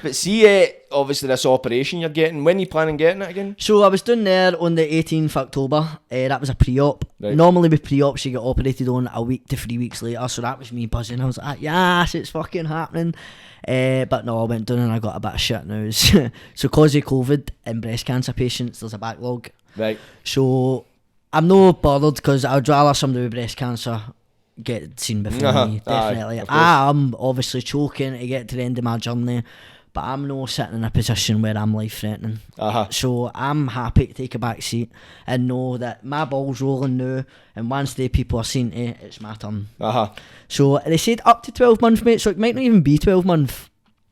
S2: But see, obviously this operation you're getting, when are you planning getting it again?
S3: So I was down there on the 18th October. That was a pre-op.
S2: Right.
S3: Normally with pre-ops you get operated on a week to 3 weeks later, so that was me buzzing. I was like, yes, it's fucking happening. But no, I went down and I got a bit of shit news. So cause of COVID and breast cancer patients, there's a backlog.
S2: Right.
S3: So I'm not bothered, because I would rather somebody with breast cancer get seen before me, definitely.
S2: Aye,
S3: I'm obviously choking to get to the end of my journey, but I'm not sitting in a position where I'm life threatening. So I'm happy to take a back seat and know that my ball's rolling now, and once the people are seen to, it's my turn. So they said up to 12 months, mate, so it might not even be 12 months.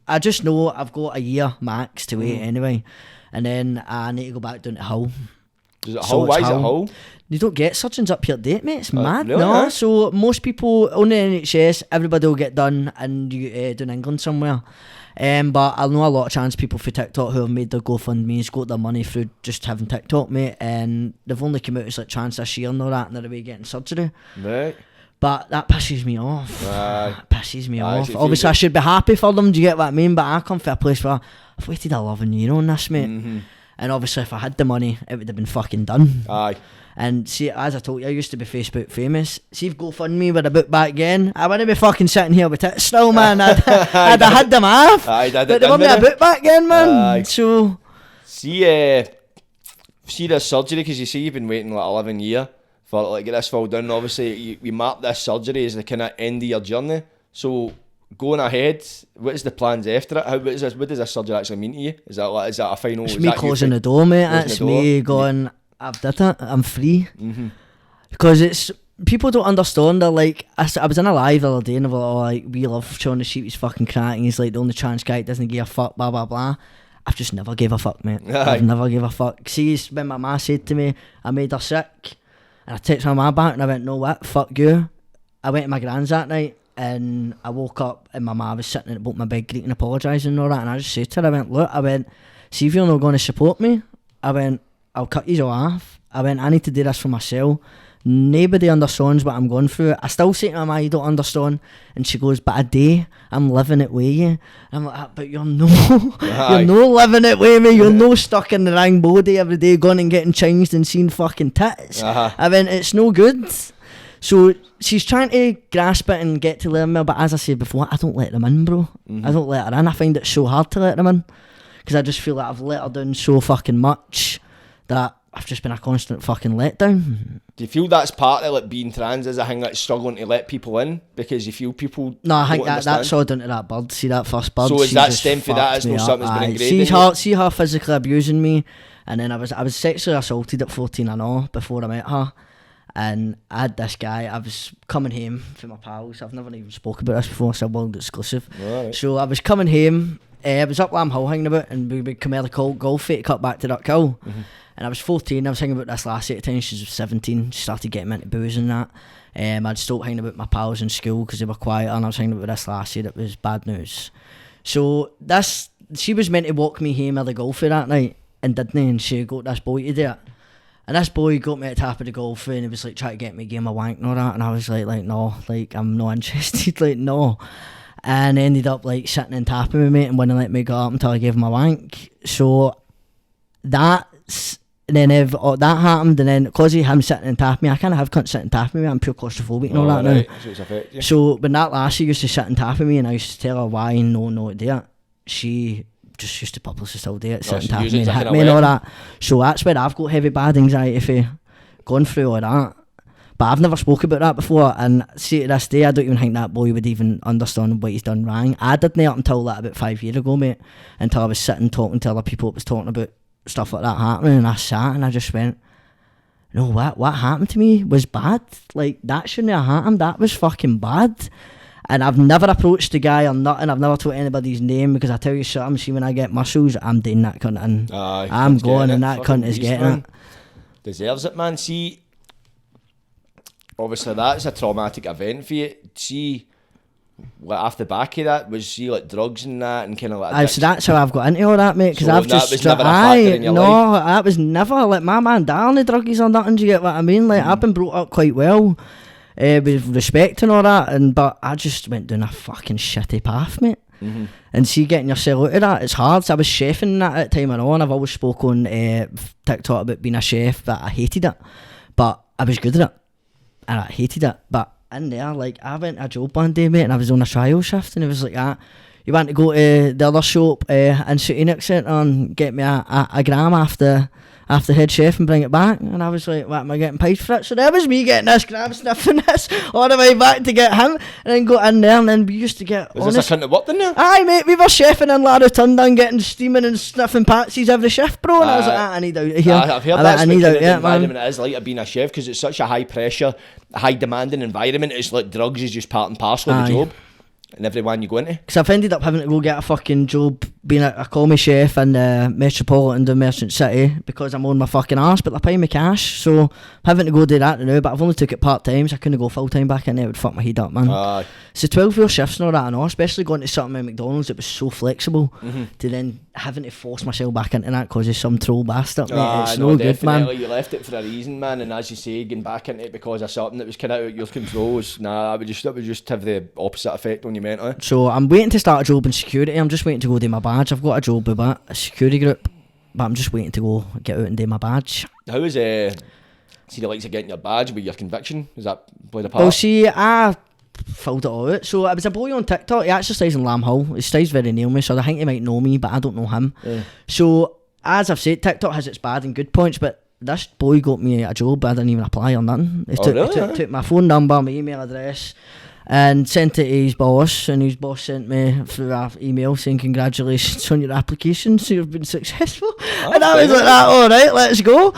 S3: I just know I've got a year max to wait anyway, and then I need to go back down to Hull.
S2: Is it
S3: So
S2: Hull? Why
S3: it's
S2: is it
S3: Hull.
S2: Hull?
S3: You don't get surgeons up here date, mate. It's mad.
S2: really,
S3: No,
S2: huh?
S3: so most people on the NHS, everybody will get done and you do in England somewhere. But I know a lot of trans people for TikTok who have made their GoFundMe's, got their money through just having TikTok, mate, and they've only come out as like trans this year and all that, and they're away getting surgery.
S2: Right.
S3: But that pisses me off.
S2: Aye.
S3: That pisses me
S2: Aye,
S3: off.
S2: so if
S3: Obviously,
S2: you-
S3: I should be happy for them, do you get what I mean? But I come from a place where I've waited 11 years on this, mate. And obviously, if I had the money, it would have been fucking done.
S2: Aye.
S3: And see, as I told you, I used to be Facebook famous. See if GoFundMe were a bit back again, I wouldn't be fucking sitting here with it still, man. I'd have had them off.
S2: Aye, did it,
S3: but they weren't
S2: didn't
S3: a
S2: they?
S3: bit back again, man.
S2: Aye.
S3: So,
S2: See this surgery, because you see you've been waiting like 11 years for like get this fall done. Obviously, you mark this surgery as the kind of end of your journey. So going ahead, what is the plans after it? What does this surgery actually mean to you? Is that a final?
S3: it's
S2: is
S3: me
S2: that you
S3: closing
S2: think-
S3: the door, mate.
S2: closing
S3: It's
S2: the
S3: me
S2: door?
S3: going, I've did it, I'm free. Because it's, people don't understand. They're like, I was in a live the other day and they were all like, we love Shaun the Sheep, he's fucking cracking, he's like the only trans guy that doesn't give a fuck, blah blah blah. I've just never gave a fuck, mate.
S2: Aye.
S3: I've never gave a fuck. See, it's when my ma said to me, I made her sick, and I texted my ma back and I went, no what, fuck you. I went to my gran's that night, and I woke up and my ma was sitting at my bed greeting, apologising and all that, and I just said to her, I went, look, I went, see if you're not going to support me, I went, I'll cut you all off. I went, I need to do this for myself. Nobody understands what I'm going through. I still say to my ma, you don't understand. And she goes, but I do. I'm living it with you. I'm like, but you're no, you're no living it with me. You're no stuck in the wrong body every day, going and getting changed and seeing fucking tits. I went, it's no good. So she's trying to grasp it and get to learn me, but as I said before, I don't let them in, bro. I don't let her in. I find it so hard to let them in, because I just feel like I've let her down so fucking much that I've just been a constant fucking letdown.
S2: Do you feel that's part of like being trans is a thing that's struggling to let people in because you feel people?
S3: No, I think
S2: don't
S3: that's all down to that bird. See that first bird.
S2: So is that stem for that? It's no something that's been ingrained.
S3: See her physically abusing me, and then I was sexually assaulted at 14 and all before I met her. And I had this guy, I was coming home for my pals. I've never even spoke about this before, so world exclusive.
S2: Right.
S3: So I was coming home, I was up Lamb Hill hanging about, and we would come out of the golf fit, cut back to Duck Hill. And I was 14, I was hanging about this lassie at the time, she was 17, she started getting me into booze and that. I'd stopped hanging about my pals in school because they were quiet, and I was hanging about this lassie that was bad news. So she was meant to walk me home of the golf fit that night, and didn't, and she got this boy to do it. And this boy got me at the top of the golf and he was like trying to get me to give him a wank and all that, and I was like no, like I'm not interested, like no. And ended up like sitting and tapping with me and wouldn't let me go up until I gave him a wank. So that's, and then if that happened, and then because of him sitting and tapping me, I kind of have cunts sitting and tapping me, I'm pure claustrophobic and all that
S2: right.
S3: now.
S2: So it's affected you.
S3: So when that lassie used to sit and tapping me and I used to tell her why and no to do it, she just used to purposely still do it, sit and tap me and hit me and all that. So that's where I've got heavy bad anxiety for going through all that. But I've never spoke about that before, and see to this day I don't even think that boy would even understand what he's done wrong. I didn't up until that about 5 years ago, mate, until I was sitting talking to other people that was talking about stuff like that happening, and I sat and I just went, no, what happened to me was bad. Like, that shouldn't have happened, that was fucking bad. And I've never approached the guy or nothing. I've never told anybody's name, because I tell you something, see, when I get muscles, I'm doing that cunt in. I'm going and that cunt is getting it.
S2: Deserves it, man. See, obviously that's a traumatic event for you. See, like off the back of that, was see like drugs and that and kind of like
S3: so that's how I've got into all that, mate, because
S2: so
S3: I've
S2: that was never a factor in your life?
S3: That was never, like, my man darling the druggies or nothing, do you get what I mean? Like, I've been brought up quite well, with respect and all that, but I just went down a fucking shitty path, mate. And see, getting yourself out of that, it's hard. So I was chefing that at the time and on. I've always spoke on TikTok about being a chef, but I hated it, but I was good at it and I hated it. But in there, like, I went to a job one day, mate, and I was on a trial shift, and it was like that. You want to go to the other shop in City Next Centre and get me a gram after head chef and bring it back? And I was like, what, am I getting paid for it? So there was me getting this gram, sniffing this all the way back to get him, and then go in there, and then we used to get
S2: was this a cunt that worked in there?
S3: Aye, mate, we were chefing in Larry Tundon, getting steaming and sniffing patsies every shift, bro, and I was like, I need out of here.
S2: I've heard that's
S3: I need out, yeah, man.
S2: It is like being a chef, because it's such a high pressure, high demanding environment. It's like drugs is just part and parcel of the job, and everyone you go into. Because
S3: I've ended up having to go get a fucking job being a comedy chef in the Metropolitan de Merchant City, because I'm on my fucking arse, but they're paying me cash, so I'm having to go do that now. But I've only took it part time, so I couldn't go full time back in there. It would fuck my head up, man. So 12-hour shifts and all that, and all, especially going to something at McDonald's that was so flexible, to then having to force myself back into that because of some troll bastard, mate. It's no good, man.
S2: You left it for a reason, man, and as you say, getting back into it because of something that was kind of out of your control, that would just have the opposite effect on you mentally.
S3: So I'm waiting to start a job in security. I'm just waiting to go do my badge. I've got a job with a security group, but I'm just waiting to go get out and do my badge.
S2: How is see the likes of getting your badge with your conviction? Is that played a part?
S3: Well, see, I filled it all out. So it was a boy on TikTok. He actually stays in Lamb Hill. He stays very near me, so I think he might know me, but I don't know him. So as I've said, TikTok has its bad and good points, but this boy got me a job. I didn't even apply or nothing. He took my phone number, my email address, and sent it to his boss, and his boss sent me through an email saying congratulations on your application, so you've been successful. And I was like, alright, let's go.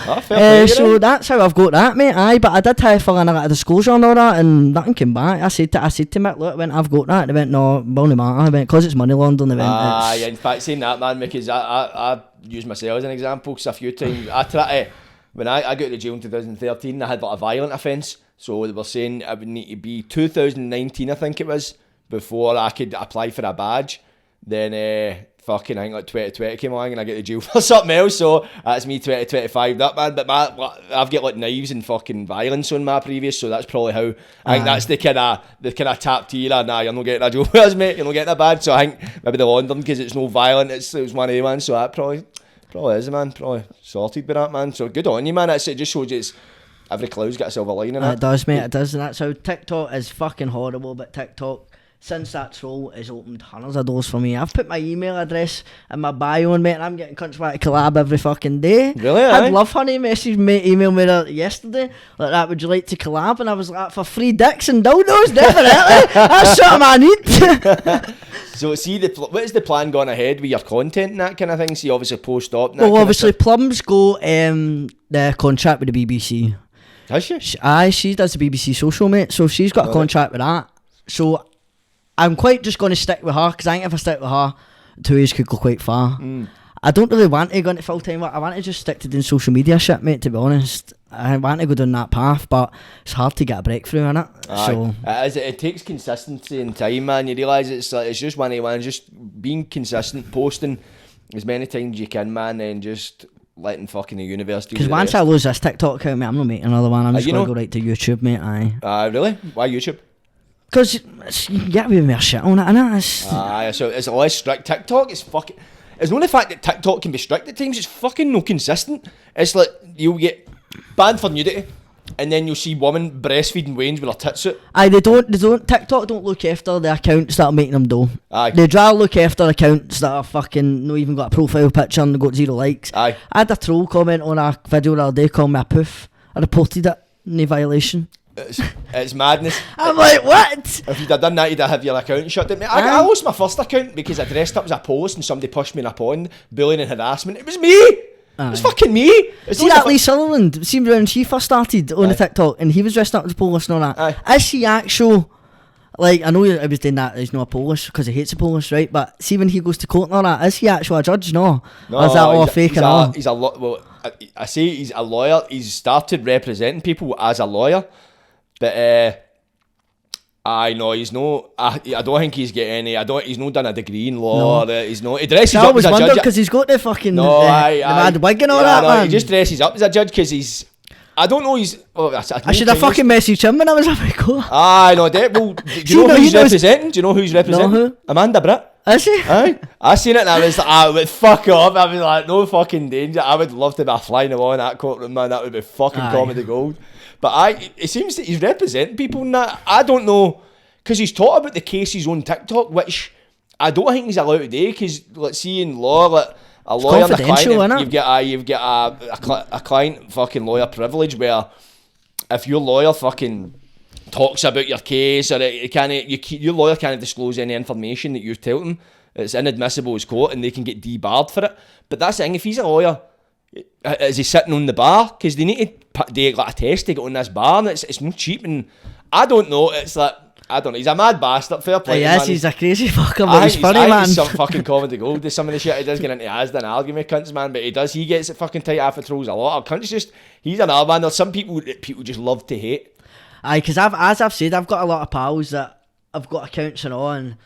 S3: So that's how I've got that, mate. Aye, but I did have fill in a disclosure and all that, and nothing came back. I said to Mick, look, I've got that. They went, no, will no matter. I went, because it's money laundering. They went,
S2: in fact, saying that, man, because I use myself as an example, because a few times I try to, when I got to jail in 2013, I had like a violent offence. So they were saying it would need to be 2019, I think it was, before I could apply for a badge. Then fucking, I think like 2020 came along and I get to jail for something else. So that's me 2025, that man. But I've got like knives and fucking violence on my previous, so that's probably how. I think that's the kind of tap to you. Nah, you're not getting a jail for us, mate. You're not getting a badge. So I think maybe the London, because it's no violent. It was one of the ones. So that probably is, man. Probably sorted by that, man. So good on you, man. It just shows you every cloud's got a silver lining in it.
S3: It does, mate. It does, and that's how TikTok is fucking horrible. But TikTok, since that troll, has opened hundreds of doors for me. I've put my email address in my bio on, mate, and I'm getting cunts back to collab every fucking day.
S2: Really?
S3: I'd love Honey message me, email me that yesterday, like that, would you like to collab? And I was like, for free dicks and dildos, definitely. That's something I need.
S2: So see, what is the plan going ahead with your content and that kind of thing? So you obviously post up. And
S3: Well, obviously Plum's got the contract with the BBC.
S2: Has she?
S3: She does the BBC Social, mate, so she's got a contract with that. So I'm quite just going to stick with her, because I think if I stick with her, 2 years could go quite far. I don't really want to go into full-time work. I want to just stick to doing social media shit, mate, to be honest. I want to go down that path, but it's hard to get a breakthrough in it. So
S2: it takes consistency and time, man. You realise it's just one of the ones, just being consistent, posting as many times as you can, man, and just letting fucking the universe do the
S3: Because once
S2: rest.
S3: I lose this TikTok account, mate, I'm not making another one. I'm just going to go right to YouTube, mate, aye.
S2: Really? Why YouTube?
S3: Because you can get away with more shit on it, innit?
S2: So it's less strict. TikTok is fucking... It's not the fact that TikTok can be strict at times, it's fucking no consistent. It's like, you'll get banned for nudity, and then you'll see women breastfeeding Waynes with their tits out.
S3: Aye, they don't, TikTok don't look after the accounts that are making them dough.
S2: Aye.
S3: They'd rather look after accounts that are fucking not even got a profile picture and they got 0 likes.
S2: Aye.
S3: I had a troll comment on a video the other day calling me a poof. I reported it, no violation.
S2: It's madness.
S3: I'm like, what?
S2: If you'd have done that, you'd have had your account shut down. I lost my first account because I dressed up as a post and somebody pushed me in a pond, bullying and harassment. It was me. It was fucking me.
S3: See that Lee Sutherland, see when she first started on the TikTok and he was dressed up as Polish and all that. Is he actual, like, I know I was doing that, he's not a Polish because he hates the Polish, right? But see when he goes to court and all that, is he actual a judge? No. Or is that all fake and all?
S2: He's a well, I say he's a lawyer. He's started representing people as a lawyer. But I know he's no. I don't think he's getting any. He's not done a degree in law. No. He's not. He dresses up as a judge
S3: because he's got the fucking the mad wig and all that. Man.
S2: He just dresses up as a judge because he's. I don't know. I should
S3: have fucking messaged him when I was having a go.
S2: No. Well, do you know who he's representing? Do you know who he's representing?
S3: No, who?
S2: Amanda Britt.
S3: Is she?
S2: Aye. I seen it and I was like, fuck off. I was like, no fucking danger. I would love to be flying along in that courtroom, man. That would be fucking comedy gold. But it seems that he's representing people in that. I don't know, because he's talked about the cases on TikTok, which I don't think he's allowed to do, because let's see in law, like a lawyer and a client, you've got a client fucking lawyer privilege, where if your lawyer fucking talks about your case, or your lawyer can't disclose any information that you've told him, it's inadmissible as court, and they can get debarred for it. But that's the thing, if he's a lawyer, is he sitting on the bar? Because they need to do like a test to get on this bar, and it's not cheap, and I don't know, it's like, I don't know, he's a mad bastard, fair play.
S3: Yes, he's a crazy fucker, but he's funny, man.
S2: He's some fucking comedy gold. There's some of the shit he does get into Asda and argue with cunts, man, but he gets it fucking tight after trolls a lot. Cunts he's another man. There's some people that people just love to hate.
S3: Aye, because as I've said, I've got a lot of pals that I've got accounts and all, and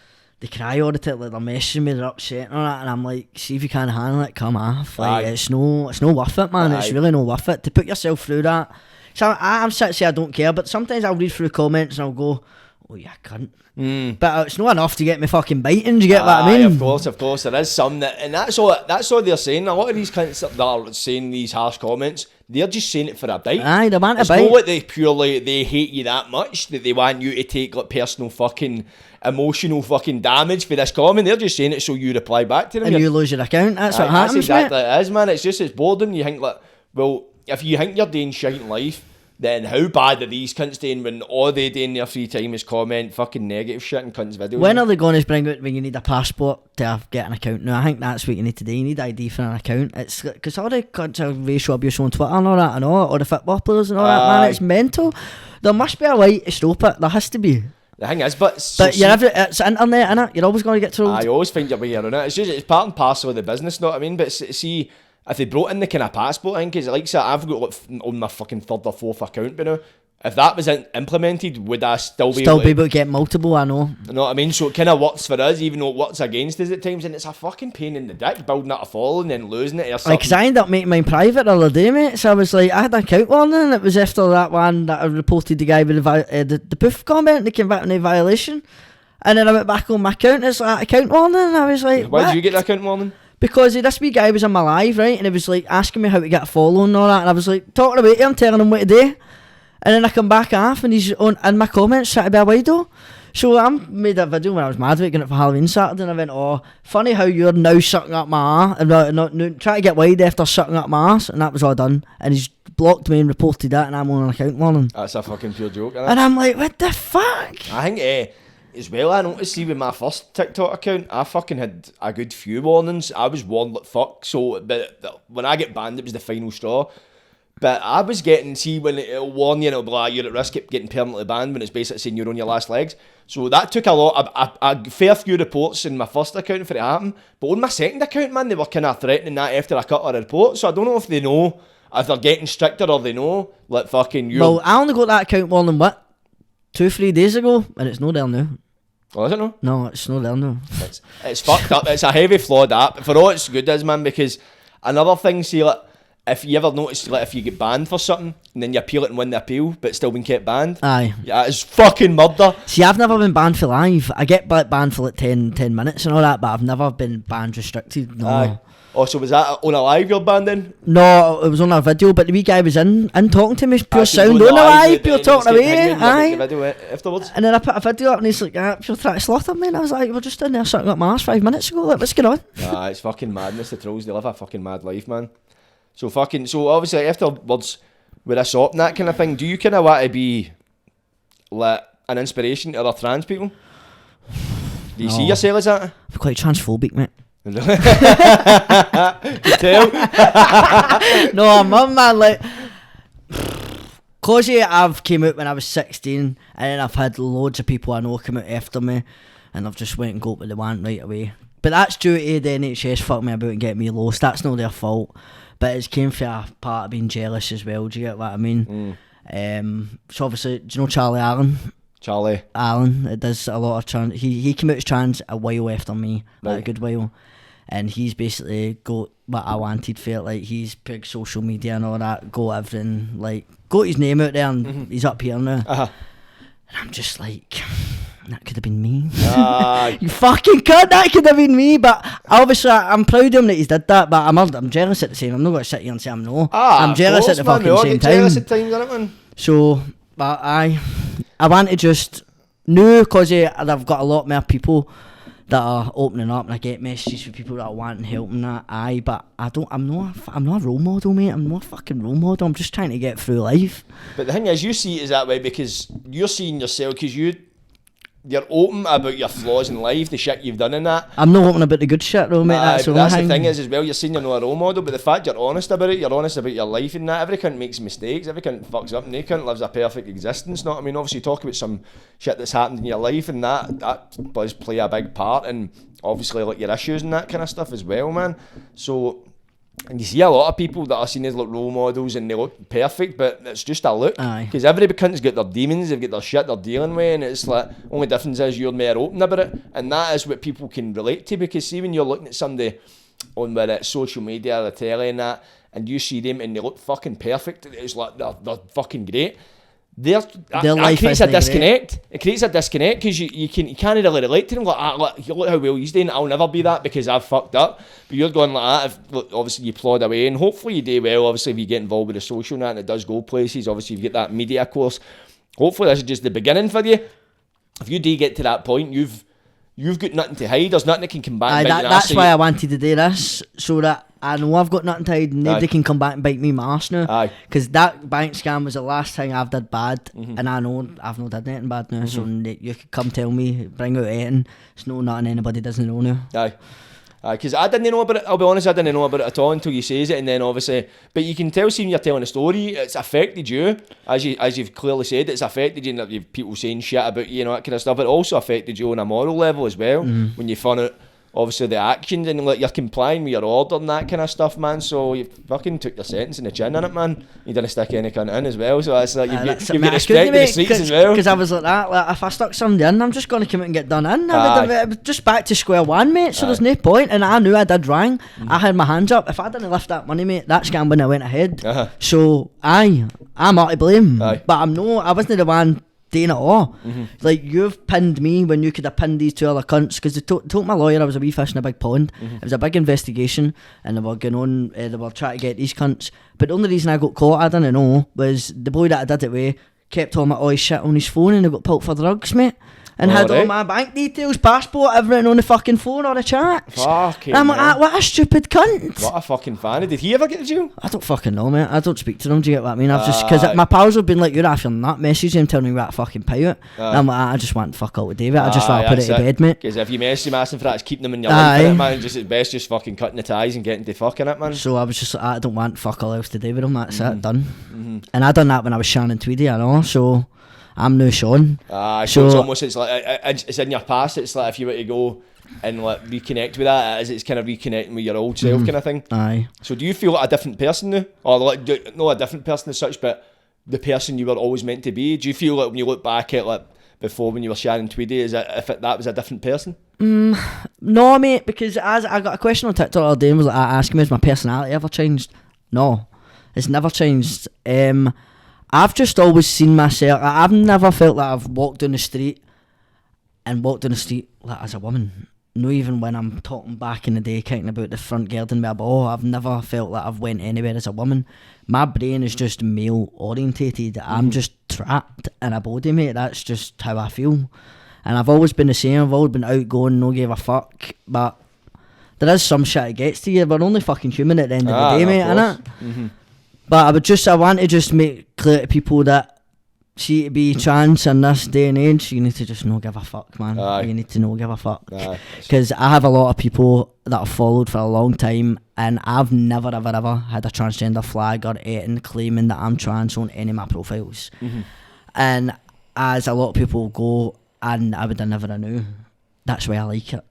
S3: they cry all the time, like they're messaging me, they're upset and all that, and I'm like, see if you can't handle it, come off. Like, it's no worth it, man. It's really no worth it to put yourself through that. So I'm sitting say I don't care, but sometimes I'll read through comments and I'll go, oh yeah, cunt. But it's not enough to get me fucking biting. Do you get what I mean?
S2: Of course, there is some that, and that's all they're saying. A lot of these cunts that are saying these harsh comments, they're just saying it for a bite.
S3: Aye, they want a bite.
S2: It's not like they hate you that much that they want you to take like personal fucking emotional fucking damage for this comment. They're just saying it so you reply back to them.
S3: And you lose your account. That's what happens,
S2: that's exactly it is, man. It's boredom. You think like, well, if you think you're doing shit in life, then how bad are these cunts doing when all they do in their free time is comment fucking negative shit in cunts' videos?
S3: When are they going to bring out when you need a passport to get an account? No, I think that's what you need to do. You need ID for an account. It's because all the cunts are racial abuse on Twitter and all that, and all the football players and all that, man. It's mental. There must be a way to stop it. There has to be.
S2: The thing is, but
S3: it's internet, innit? You're always going to get trolled.
S2: I always find your way around it. It's part and parcel of the business, know what I mean? But see, if they brought in the kind of passport thing, because like I've got on my fucking third or fourth account by now, if that was implemented, would I still be
S3: Still be able to get multiple, I know.
S2: You know what I mean? So it kind of works for us, even though it works against us at times, and it's a fucking pain in the dick building up a following and then losing it or something.
S3: Like, 'cause I ended up making mine private the other day, mate. So I was like, I had an account warning, and it was after that one that I reported the guy with the poof comment, and they came back on a violation. And then I went back on my account, it's like, account warning, and I was like,
S2: Why
S3: what?
S2: did you get the account warning?
S3: Because this wee guy was in my live, right, and he was like asking me how to get a follow and all that, and I was like talking about him, telling him what to do, and then I come back off and he's on in my comments trying to be a wido. So I made a video when I was mad about getting it for Halloween Saturday, and I went, oh, funny how you're now sucking up my ass, and not trying to get wide after sucking up my ass, and that was all done, and he's blocked me and reported that, and I'm on an account warning.
S2: That's a fucking pure joke, isn't it?
S3: And I'm like, what the fuck?
S2: I think as well, I noticed, see, with my first TikTok account, I fucking had a good few warnings. I was warned like fuck, so but when I get banned, it was the final straw. But I was getting, see, when it'll warn you and it'll be like, you're at risk of getting permanently banned, when it's basically saying you're on your last legs. So that took a fair few reports in my first account for it to happen. But on my second account, man, they were kind of threatening that after I cut a report. So I don't know if they know, if they're getting stricter or they know, like fucking you.
S3: Well, I only got that account warning, 2-3 days ago, and it's not there now.
S2: Oh, is it no?
S3: No, it's not there now.
S2: It's fucked up. It's a heavy flawed app. For all it's good is, man, because another thing, see, like, if you ever notice, like, if you get banned for something and then you appeal it and win the appeal, but still been kept banned.
S3: Aye.
S2: Yeah, it's fucking murder.
S3: See, I've never been banned for live. I get banned for like 10 minutes and all that, but I've never been banned restricted. No.
S2: Aye. Oh, so was that on a live you're banned in?
S3: No, it was on a video, but the wee guy was in talking to me, pure
S2: Aye, so it
S3: sound
S2: was
S3: on a live,
S2: but
S3: pure
S2: then
S3: talking
S2: it's getting
S3: away.
S2: hidden, you
S3: Aye.
S2: make the video afterwards.
S3: And then I put a video up and he's like, pure trying to slaughter me. And I was like, we're just in there sucking up my ass 5 minutes ago. Like, what's going on?
S2: Nah, it's fucking madness. The trolls, they live a fucking mad life, man. So obviously afterwards, with this op and that kind of thing, do you kind of want to be like an inspiration to other trans people? Do you see yourself as that?
S3: I'm quite transphobic, mate.
S2: You tell?
S3: No, I'm not, man. Like, cause I've came out when I was 16, and then I've had loads of people I know come out after me, and I've just went and got what they want right away. But that's due to the NHS fuck me about and get me lost. That's not their fault. But it's came from a part of being jealous as well. Do you get what I mean? So obviously, do you know Charlie Allen?
S2: Charlie
S3: Allen, it does a lot of trans. He came out as trans a while after me, like a
S2: Right.
S3: good while, and he's basically got what I wanted for it. Like, he's big social media and all that, got everything, like, got his name out there, and he's up here now.
S2: Uh-huh.
S3: And I'm just like, that could have been me.
S2: Aye.
S3: You fucking cunt, that could have been me. But obviously, I'm proud of him that he's did that. But I'm jealous at the same. I'm not going to sit here and say I'm no. I'm jealous
S2: of
S3: at the
S2: course, man, we all
S3: fucking same
S2: get jealous
S3: time.
S2: at times, innit, man?
S3: So, but I want to just know, because I've got a lot more people that are opening up, and I get messages from people that are wanting help and that. But I'm not a role model, mate. I'm not a fucking role model. I'm just trying to get through life.
S2: But the thing is, you see it as that way because you're seeing yourself, because you're open about your flaws in life, the shit you've done in that.
S3: I'm not open about the good shit though, mate. That's the
S2: That's
S3: only
S2: the thing is as well, you're saying you're not a role model, but the fact you're honest about it, you're honest about your life and that. Every cunt makes mistakes, every cunt fucks up, and no cunt lives a perfect existence. Not, I mean, obviously talk about some shit that's happened in your life, and that does play a big part, and obviously like your issues and that kind of stuff as well, man. So, and you see a lot of people that are seen as like role models and they look perfect, but it's just a look.
S3: Aye.
S2: Because every cunt's got their demons, they've got their shit they're dealing with, and it's like, only difference is you're more open about it, and that is what people can relate to. Because see, when you're looking at somebody on whether it's social media, the telly and that, and you see them and they look fucking perfect, it's like they're fucking great. Their
S3: life
S2: creates a
S3: isn't
S2: disconnect. Great. It creates a disconnect because you can't really relate to them. Like, look how well he's doing. I'll never be that because I've fucked up. But you're going like that. If, look, obviously you plod away, and hopefully you do well. Obviously, if you get involved with the social and that, and it does go places. Obviously, you get that media course. Hopefully, this is just the beginning for you. If you do get to that point, you've got nothing to hide. There's nothing that can come back.
S3: Aye,
S2: and bite you in the
S3: that's
S2: arse.
S3: why I wanted to do this, so that I know I've got nothing to hide, and nobody
S2: Aye.
S3: can come back and bite me in my arse now.
S2: Aye.
S3: Because that bank scam was the last thing I've did bad, and I know I've not did anything bad now, so you could come tell me, bring out anything. It's no nothing anybody doesn't know now.
S2: Aye. Because I didn't know about it, I'll be honest, I didn't know about it at all until you says it, and then obviously, but you can tell, see when you're telling a story, it's affected you, as you've clearly said, it's affected you, and you've people saying shit about you, that kind of stuff. It also affected you on a moral level as well, when you found out, obviously the actions and like you're complying with your order and that kind of stuff, man. So you fucking took your sentence in the chin in it, man. You didn't stick any cunt in as well, so that's like you've got respect for the streets as well.
S3: Because I was like that, like if I stuck somebody in, I'm just going to come out and get done in. I was just back to square one, mate. So there's no point, and I knew I did wrong. I had my hands up. If I didn't lift that money, mate, that scam wouldn't have went ahead. So I'm not to blame, but I wasn't the one doing it all. Like, you've pinned me when you could have pinned these two other cunts, because they told my lawyer I was a wee fish in a big pond. It was a big investigation, and they were going on, they were trying to get these cunts. But the only reason I got caught, I didn't know, was the boy that I did it with kept all my shit on his phone, and he got pulled for drugs, mate. And had all my bank details, passport, everything on the fucking phone or the chat.
S2: Fucking
S3: I'm like, what a stupid cunt.
S2: What a fucking fan. Did he ever get to jail?
S3: I don't fucking know, mate. I don't speak to them, do you get what I mean? I've just, because my pals have been like, you're after nut, messaging him telling me what a fucking pirate. I'm like, I just want to fuck out with David. I just want to put it to bed, mate.
S2: Because if you message him asking for that, it's keeping them in your life, innit, man. Just at best, just fucking cutting the ties and getting to fucking it, man.
S3: So I was just like, I don't want fuck all else to do with him. That's it, done. And I done that when I was Shaun and Tweedy, I know, so I'm no Shaun.
S2: So it's almost, it's like, it's in your past. It's like if you were to go and like reconnect with that, it's kind of reconnecting with your old self kind of thing.
S3: Aye.
S2: So do you feel like a different person now? Or like, not a different person as such, but the person you were always meant to be? Do you feel like when you look back at like before when you were Shaun and Tweedy, that was a different person?
S3: No, mate, because as I got a question on TikTok the other day and was like asking me, has my personality ever changed? No, it's never changed. I've just always seen myself, I've never felt like I've walked down the street like as a woman. No, even when I'm talking back in the day, kicking about the front garden with a ball, I've never felt like I've went anywhere as a woman. My brain is just male orientated. I'm just trapped in a body, mate. That's just how I feel. And I've always been the same. I've always been outgoing, no give a fuck. But there is some shit that gets to you. We're only fucking human at the end of the day, mate, innit? But I want to just make clear to people that, see, to be trans in this day and age, you need to just not give a fuck, man. You need to not give a fuck. Because I have a lot of people that I've followed for a long time, and I've never ever ever had a transgender flag or anything claiming that I'm trans on any of my profiles. And as a lot of people go, and I would have never knew, that's why I like it.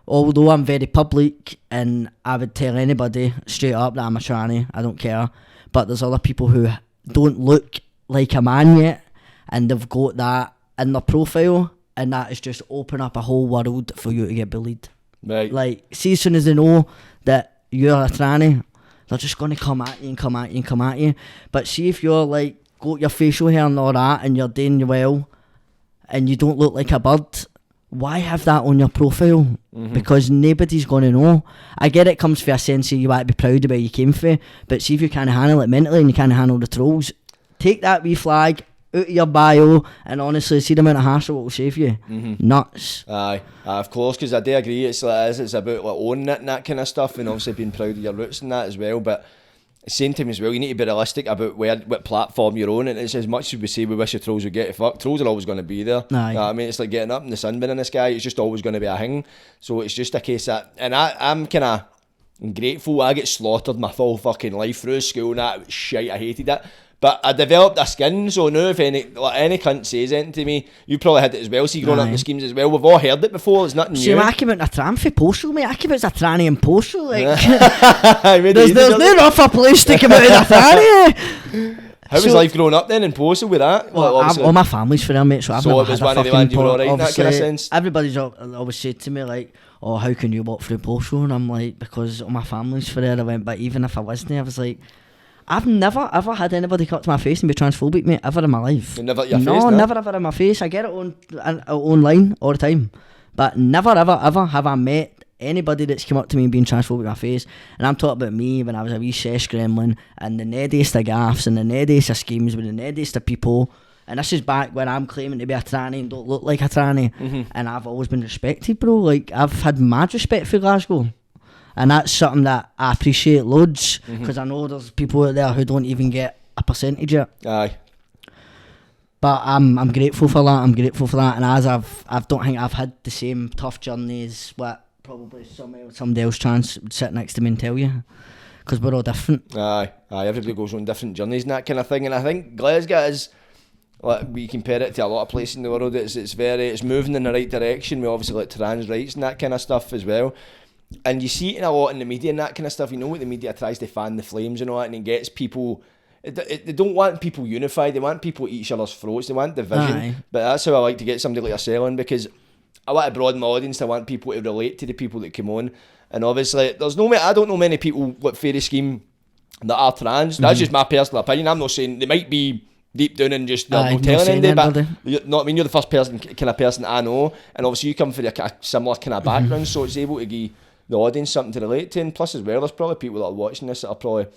S3: Although I'm very public and I would tell anybody straight up that I'm a tranny, I don't care. But there's other people who don't look like a man yet, and they've got that in their profile, and that is just open up a whole world for you to get bullied.
S2: Right.
S3: Like, see, as soon as they know that you're a tranny, they're just going to come at you and come at you and come at you. But see, if you're like, got your facial hair and all that, and you're doing well, and you don't look like a bird, why have that on your profile? Because nobody's going to know. I get it comes for a sense of you want to be proud of where you came from, but see if you can't handle it mentally and you can't handle the trolls, take that wee flag out of your bio, and honestly, see the amount of hassle it will save you. Nuts.
S2: Aye, of course, because I do agree, it's about like owning it and that kind of stuff, and obviously being proud of your roots and that as well, but at the same time as well, you need to be realistic about what platform you're on, and it's as much as we say we wish the trolls would get fucked, trolls are always going to be there.
S3: Aye.
S2: You know what I mean? It's like getting up in the sun being in the sky, it's just always going to be a thing. So it's just a case that, and I'm kind of grateful. I get slaughtered my full fucking life through school and that, it was shite, I hated it. But I developed a skin, so now if any cunt says anything to me, you probably had it as well, so you're growing up in the schemes as well. We've all heard it before, it's nothing new.
S3: See, I came out in a tram for postal, mate. I came out as a tranny in postal, like. there's no rougher place to come out as a tranny.
S2: How was life growing up then in postal with that?
S3: Well, all my family's for them, mate, so I've never
S2: it was
S3: had
S2: one
S3: a
S2: of the
S3: fucking
S2: ones you were alright in that kind of sense?
S3: Everybody's always said to me, like, oh, how can you walk through postal? And I'm like, because all my family's for there. I went, but even if I wasn't, I was like, I've never ever had anybody cut to my face and be transphobic, mate, ever in my life.
S2: Never at your face?
S3: No, never ever in my face. I get it online all the time, but never ever have I met anybody that's come up to me and been transphobic in my face. And I'm talking about me when I was a wee sesh gremlin, and the neddiest of gaffs and the neddiest of schemes with the neddiest of people. And this is back when I'm claiming to be a tranny and don't look like a tranny. And I've always been respected, bro. Like, I've had mad respect for Glasgow. And that's something that I appreciate loads, because I know there's people out there who don't even get a percentage yet.
S2: Aye.
S3: But I'm grateful for that. And as I don't think I've had the same tough journey as what probably somebody else trans would sit next to me and tell you, because we're all different.
S2: Aye. Everybody goes on different journeys and that kind of thing. And I think Glasgow is like, we compare it to a lot of places in the world. It's moving in the right direction. We obviously like trans rights and that kind of stuff as well. And you see it a lot in the media and that kind of stuff. You know what the media tries to fan the flames and all that, and it gets people. They don't want people unified. They want people at each other's throats. They want division.
S3: Aye.
S2: But that's how I like to get somebody like yourself in, because I want to broaden my audience. I want people to relate to the people that come on. And obviously, I don't know many people with Fairy Scheme that are trans. That's just my personal opinion. I'm not saying they might be deep down and just they're not telling anybody, but you're the first kind of person I know, and obviously you come from a similar kind of background, so it's able to give the audience something to relate to. And plus as well, there's probably people that are watching this that are probably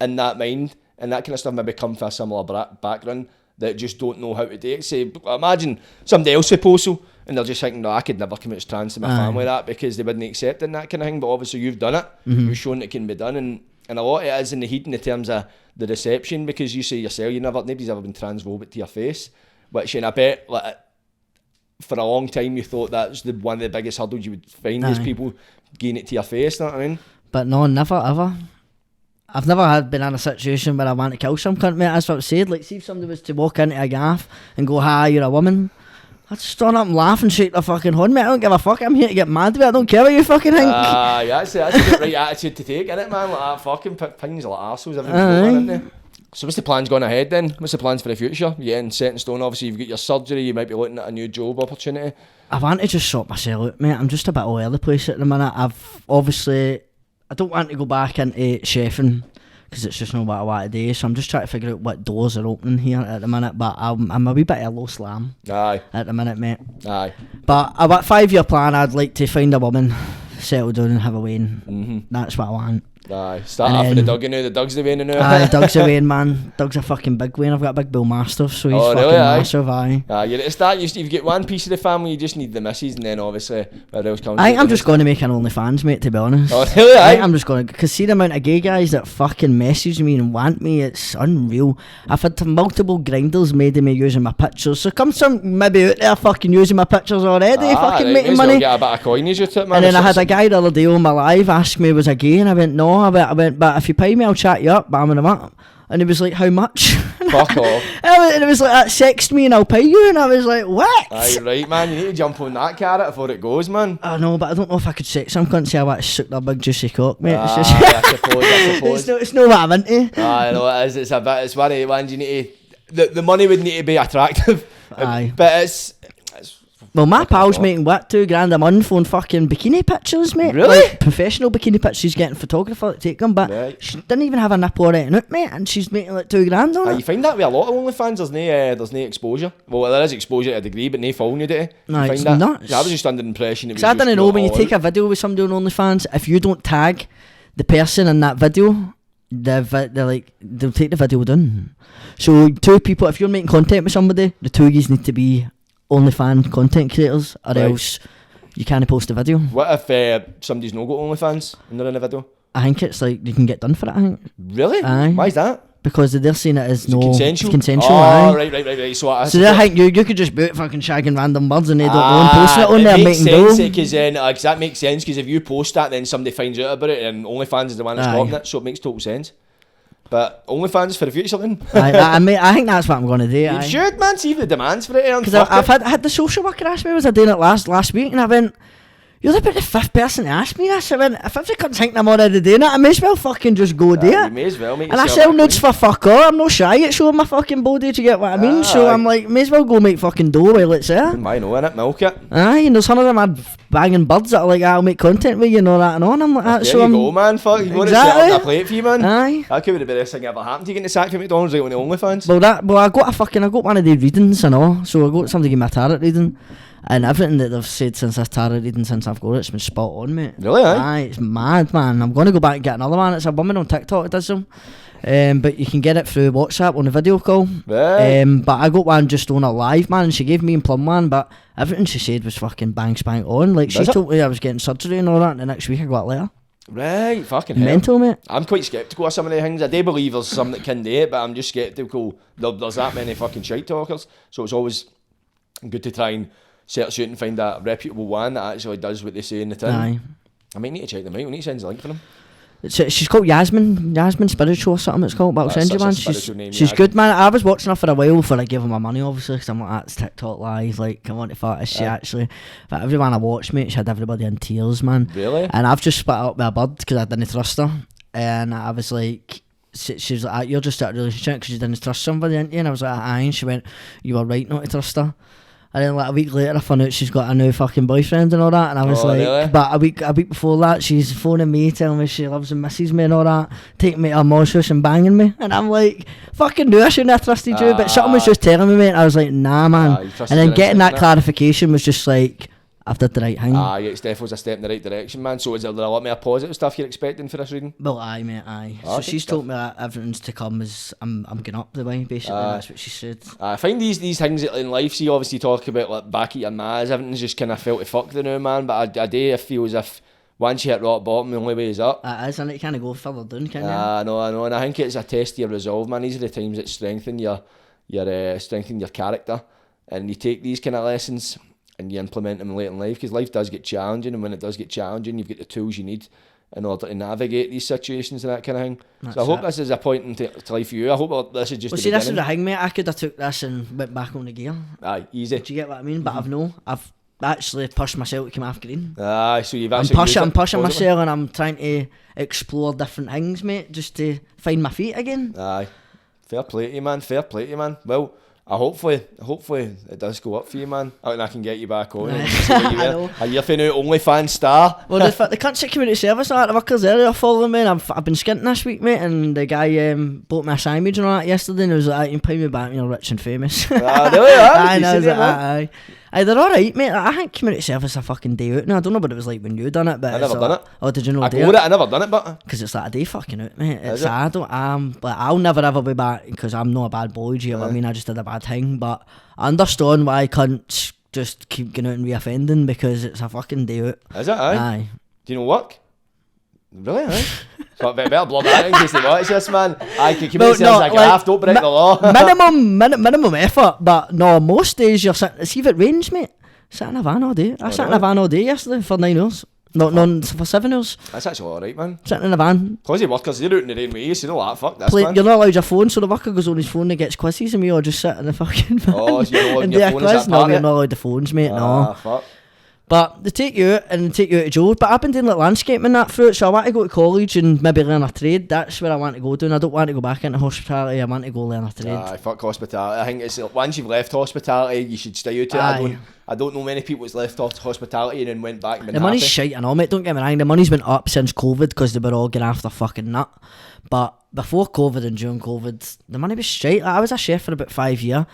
S2: in that mind and that kind of stuff, maybe come from a similar background that just don't know how to do it. Say, imagine somebody else proposal and they're just thinking, no, I could never commit as trans to my family, that, because they wouldn't accept it and that kind of thing. But obviously you've done it, you've shown it can be done, and a lot of it is in the heat in the terms of the reception, because you say yourself, nobody's ever been transphobic to your face, which, and I bet, like, for a long time you thought that's one of the biggest hurdles you would find is people getting it to your face, you know what I mean?
S3: But no, never ever. I've never been in a situation where I want to kill some cunt, mate. That's what I've said. Like, see if somebody was to walk into a gaff and go, hi, you're a woman, I'd stand up and laugh and shake their fucking horn, mate. I don't give a fuck. I'm here to get mad with it. I don't care what you fucking think.
S2: Yeah, that's the right attitude to take, innit, man? Like that, fucking pings like arseholes, everything. So what's the plans going ahead then? What's the plans for the future? You're getting set in stone. Obviously you've got your surgery, you might be looking at a new job opportunity.
S3: I want to just sort myself out, mate. I'm just a bit all over the place at the minute. I don't want to go back into chefing, because it's just not what I want to do. So I'm just trying to figure out what doors are opening here at the minute. But I'm a wee bit of a low slam at the minute, mate.
S2: Aye.
S3: But about 5-year plan, I'd like to find a woman, settle down and have a wean. That's what I want.
S2: Aye. Start off with the dog, the dog's the wean now.
S3: Aye, Doug's a wean, man. Doug's a fucking big wean. I've got a big bull mastiff, so he's fucking massive, aye.
S2: You're at the start, you've got one piece of the family, you just need the missus, and then obviously what else comes.
S3: I think I'm just going to make an OnlyFans, mate, to be honest.
S2: Oh, really?
S3: I think I'm just going to, because see the amount of gay guys that fucking message me and want me, it's unreal. I've had multiple grinders made of me using my pictures, so come some maybe out there fucking using my pictures already, fucking making money.
S2: Get a bit of coinage out it, man.
S3: And then I had a guy the other day on my live ask me was I gay, and I went no. I went but if you pay me I'll chat you up, bamming him up. And he was like, how much?
S2: Fuck off.
S3: And it was like, sext me and I'll pay you. And I was like, what?
S2: Aye, right, man, you need to jump on that carrot before it goes, man.
S3: I know, but I don't know if I could sex some cunt say I want to suck their big juicy cock, mate. It's just
S2: I suppose.
S3: it's not what I'm into.
S2: I know it is. It's one of the ones you need to. The money would need to be attractive.
S3: Aye.
S2: But it's
S3: well, my pal's making what, $2,000 a month on fucking bikini pictures, mate.
S2: Really?
S3: Like, professional bikini pictures. She's getting a photographer to take them, but she didn't even have a nipple or anything out, mate, and she's making like $2,000 on it.
S2: You find that with a lot of OnlyFans, there's no exposure. Well, there is exposure to a degree, but no following you, do you?
S3: No, it's
S2: that?
S3: nuts.
S2: I was just under the impression it was.
S3: Because I don't know, when you take a video with somebody on OnlyFans, if you don't tag the person in that video, they'll take the video down. So two people, if you're making content with somebody, the two of you need to be OnlyFans content creators, or else you can't post a video.
S2: What if somebody's not got OnlyFans and they're in a video?
S3: I think it's like you can get done for it, I think.
S2: Really?
S3: Aye.
S2: Why is that?
S3: Because they're saying it is no
S2: consensual.
S3: Consensual.
S2: Oh, right. So
S3: they think you could just be out fucking shagging random birds and they don't know and posting it on there making dough.
S2: Because that makes sense, because if you post that, then somebody finds out about it, and OnlyFans is the one that's stopping it, so it makes total sense. But OnlyFans for the future, then.
S3: I think that's what I'm going to do.
S2: You should, man. See if the demands for it.
S3: Because I've had the social worker ask me, was I doing it last week, and I went, you're about the 5th person to ask me this. I went, if every cunt's thinking I'm already doing it, I may as well fucking just go do it.
S2: You may as well, mate.
S3: And I sell nudes for fuck all. I'm not shy at showing my fucking body, do you get what I mean? So I'm like, may as well go make fucking dough while it's there.
S2: I know, innit? Milk it.
S3: Aye, and there's some of them are banging birds that are like, I'll make content with you and all that and on. I'm like, that.
S2: There
S3: So
S2: you go, man. Fuck, you want to set up a plate for you, man.
S3: Aye.
S2: That could be the best thing ever happened to you getting the sack from McDonald's right on the OnlyFans.
S3: Well, I got one of the readings and all. So I got somebody give me a tarot reading. And everything that they've said since this tarot reading, since I've got it, it's been spot on, mate.
S2: Really,
S3: Aye, it's mad, man. I'm going to go back and get another one. It's a woman on TikTok that does them. But you can get it through WhatsApp on a video call.
S2: Right.
S3: But I got one just on a live, man, and she gave me and Plum one, but everything she said was fucking bang spank on. Like, she told me I was getting surgery and all that, and the next week I got a letter.
S2: Right, fucking hell.
S3: Mental, mate.
S2: I'm quite sceptical of some of the things. I do believe there's some that can do it, but I'm just sceptical. There's that many fucking shite talkers, so it's always good to try and search out and find a reputable one that actually does what they say in the tin.
S3: Aye.
S2: I might need to check them out. We need to send a link for them.
S3: She's called Yasmin Spiritual or something it's called, but I'll send you, man. She's good, man. I was watching her for a while before I gave her my money, obviously, because I'm like, that's TikTok live, like, I want to fuck, is she actually? But everyone I watched, mate, she had everybody in tears, man.
S2: Really?
S3: And I've just split up with a bird because I didn't trust her, and I was like, she was like, you're just started a relationship because you didn't trust somebody, didn't you? And I was like, aye, and she went, you were right not to trust her. And then like a week later I found out she's got a new fucking boyfriend and all that, and I was like,
S2: really?
S3: but a week before that she's phoning me telling me she loves and misses me and all that, taking me to a Moshush and banging me, and I'm like, fucking knew I shouldn't have trusted you, but something was just telling me, mate, and I was like, nah, man. And then getting that clarification was just like, I've did the right thing.
S2: Yeah, it's definitely a step in the right direction, man. So is there a lot more positive stuff you're expecting for this reading?
S3: Well, aye, mate, aye. So she's told me that everything's to come as I'm going up the way, basically. That's what she said. I
S2: find these things in life, see, obviously talk about like back at your ma's, everything's just kind of felt to fuck the now, man. But I do feel as if once you hit rock bottom, the only way is up.
S3: It is, and you can't go further down, can you?
S2: I know, and I think it's a test of your resolve, man. These are the times that strengthen your character, and you take these kind of lessons and you implement them late in life, because life does get challenging, and when it does get challenging, you've got the tools you need in order to navigate these situations and that kind of thing. So I hope this is a point into life for you. I hope this is just the beginning.
S3: This is the thing, mate. I could have took this and went back on the gear.
S2: Aye, easy.
S3: Do you get what I mean? But I've actually pushed myself to come off green.
S2: Aye, so you've actually
S3: I'm pushing myself, and I'm trying to explore different things, mate, just to find my feet again.
S2: Aye, fair play to you, man. Fair play to you, man. Well, hopefully it does go up for you, man. And I can get you back on. You're for new OnlyFans star.
S3: Well, the country community service, the workers there are following me, and I've been skinting this week, mate. And the guy bought me a sandwich and all that yesterday, and he was like, "You can pay me back when you're rich and famous."
S2: Really?
S3: I know. Aye, they're alright, mate. I think community service is a fucking day out now. I don't know what it was like when you done it, but
S2: I never done it.
S3: Oh, did you know?
S2: I never done it, but
S3: because it's like a day fucking out, mate. I'll never ever be back because I'm not a bad boy. Do you know what I mean? I just did a bad thing, but I understand why cunts just keep going out and reoffending, because it's a fucking day out.
S2: Is it? Aye. Do you know work? Really? Aye. So I better blow that out in case they watch this, man. I can keep it like graft, don't break the law.
S3: minimum effort, but no, most days you're sitting, see if it rains, mate, sit in a van all day. I sat in a van all day yesterday for 9 hours. No, for 7 hours.
S2: That's actually alright, man.
S3: Sitting in a van.
S2: Because the workers, they're out in the rain with you, so they're like, fuck this, man.
S3: You're not allowed your phone, so the worker goes on his phone and gets quizzes, and we all just sit in the fucking van.
S2: Oh, so you're not allowed your phone, is that
S3: No,
S2: part
S3: we're not allowed the phones, mate, no.
S2: Fuck.
S3: But they take you out and take you out to Joe. But I've been doing like landscaping and that through it, so I want to go to college and maybe learn a trade. That's where I want to go doing. I don't want to go back into hospitality. I want to go learn a trade.
S2: Fuck hospitality. I think it's once you've left hospitality, you should stay out of it. I don't know many people that's left off hospitality and then went back.
S3: The money's shite and all, mate. Don't get me wrong. The money's been up since COVID because they were all getting after fucking nut. But before COVID and during COVID, the money was shite. I was a chef for about 5 years.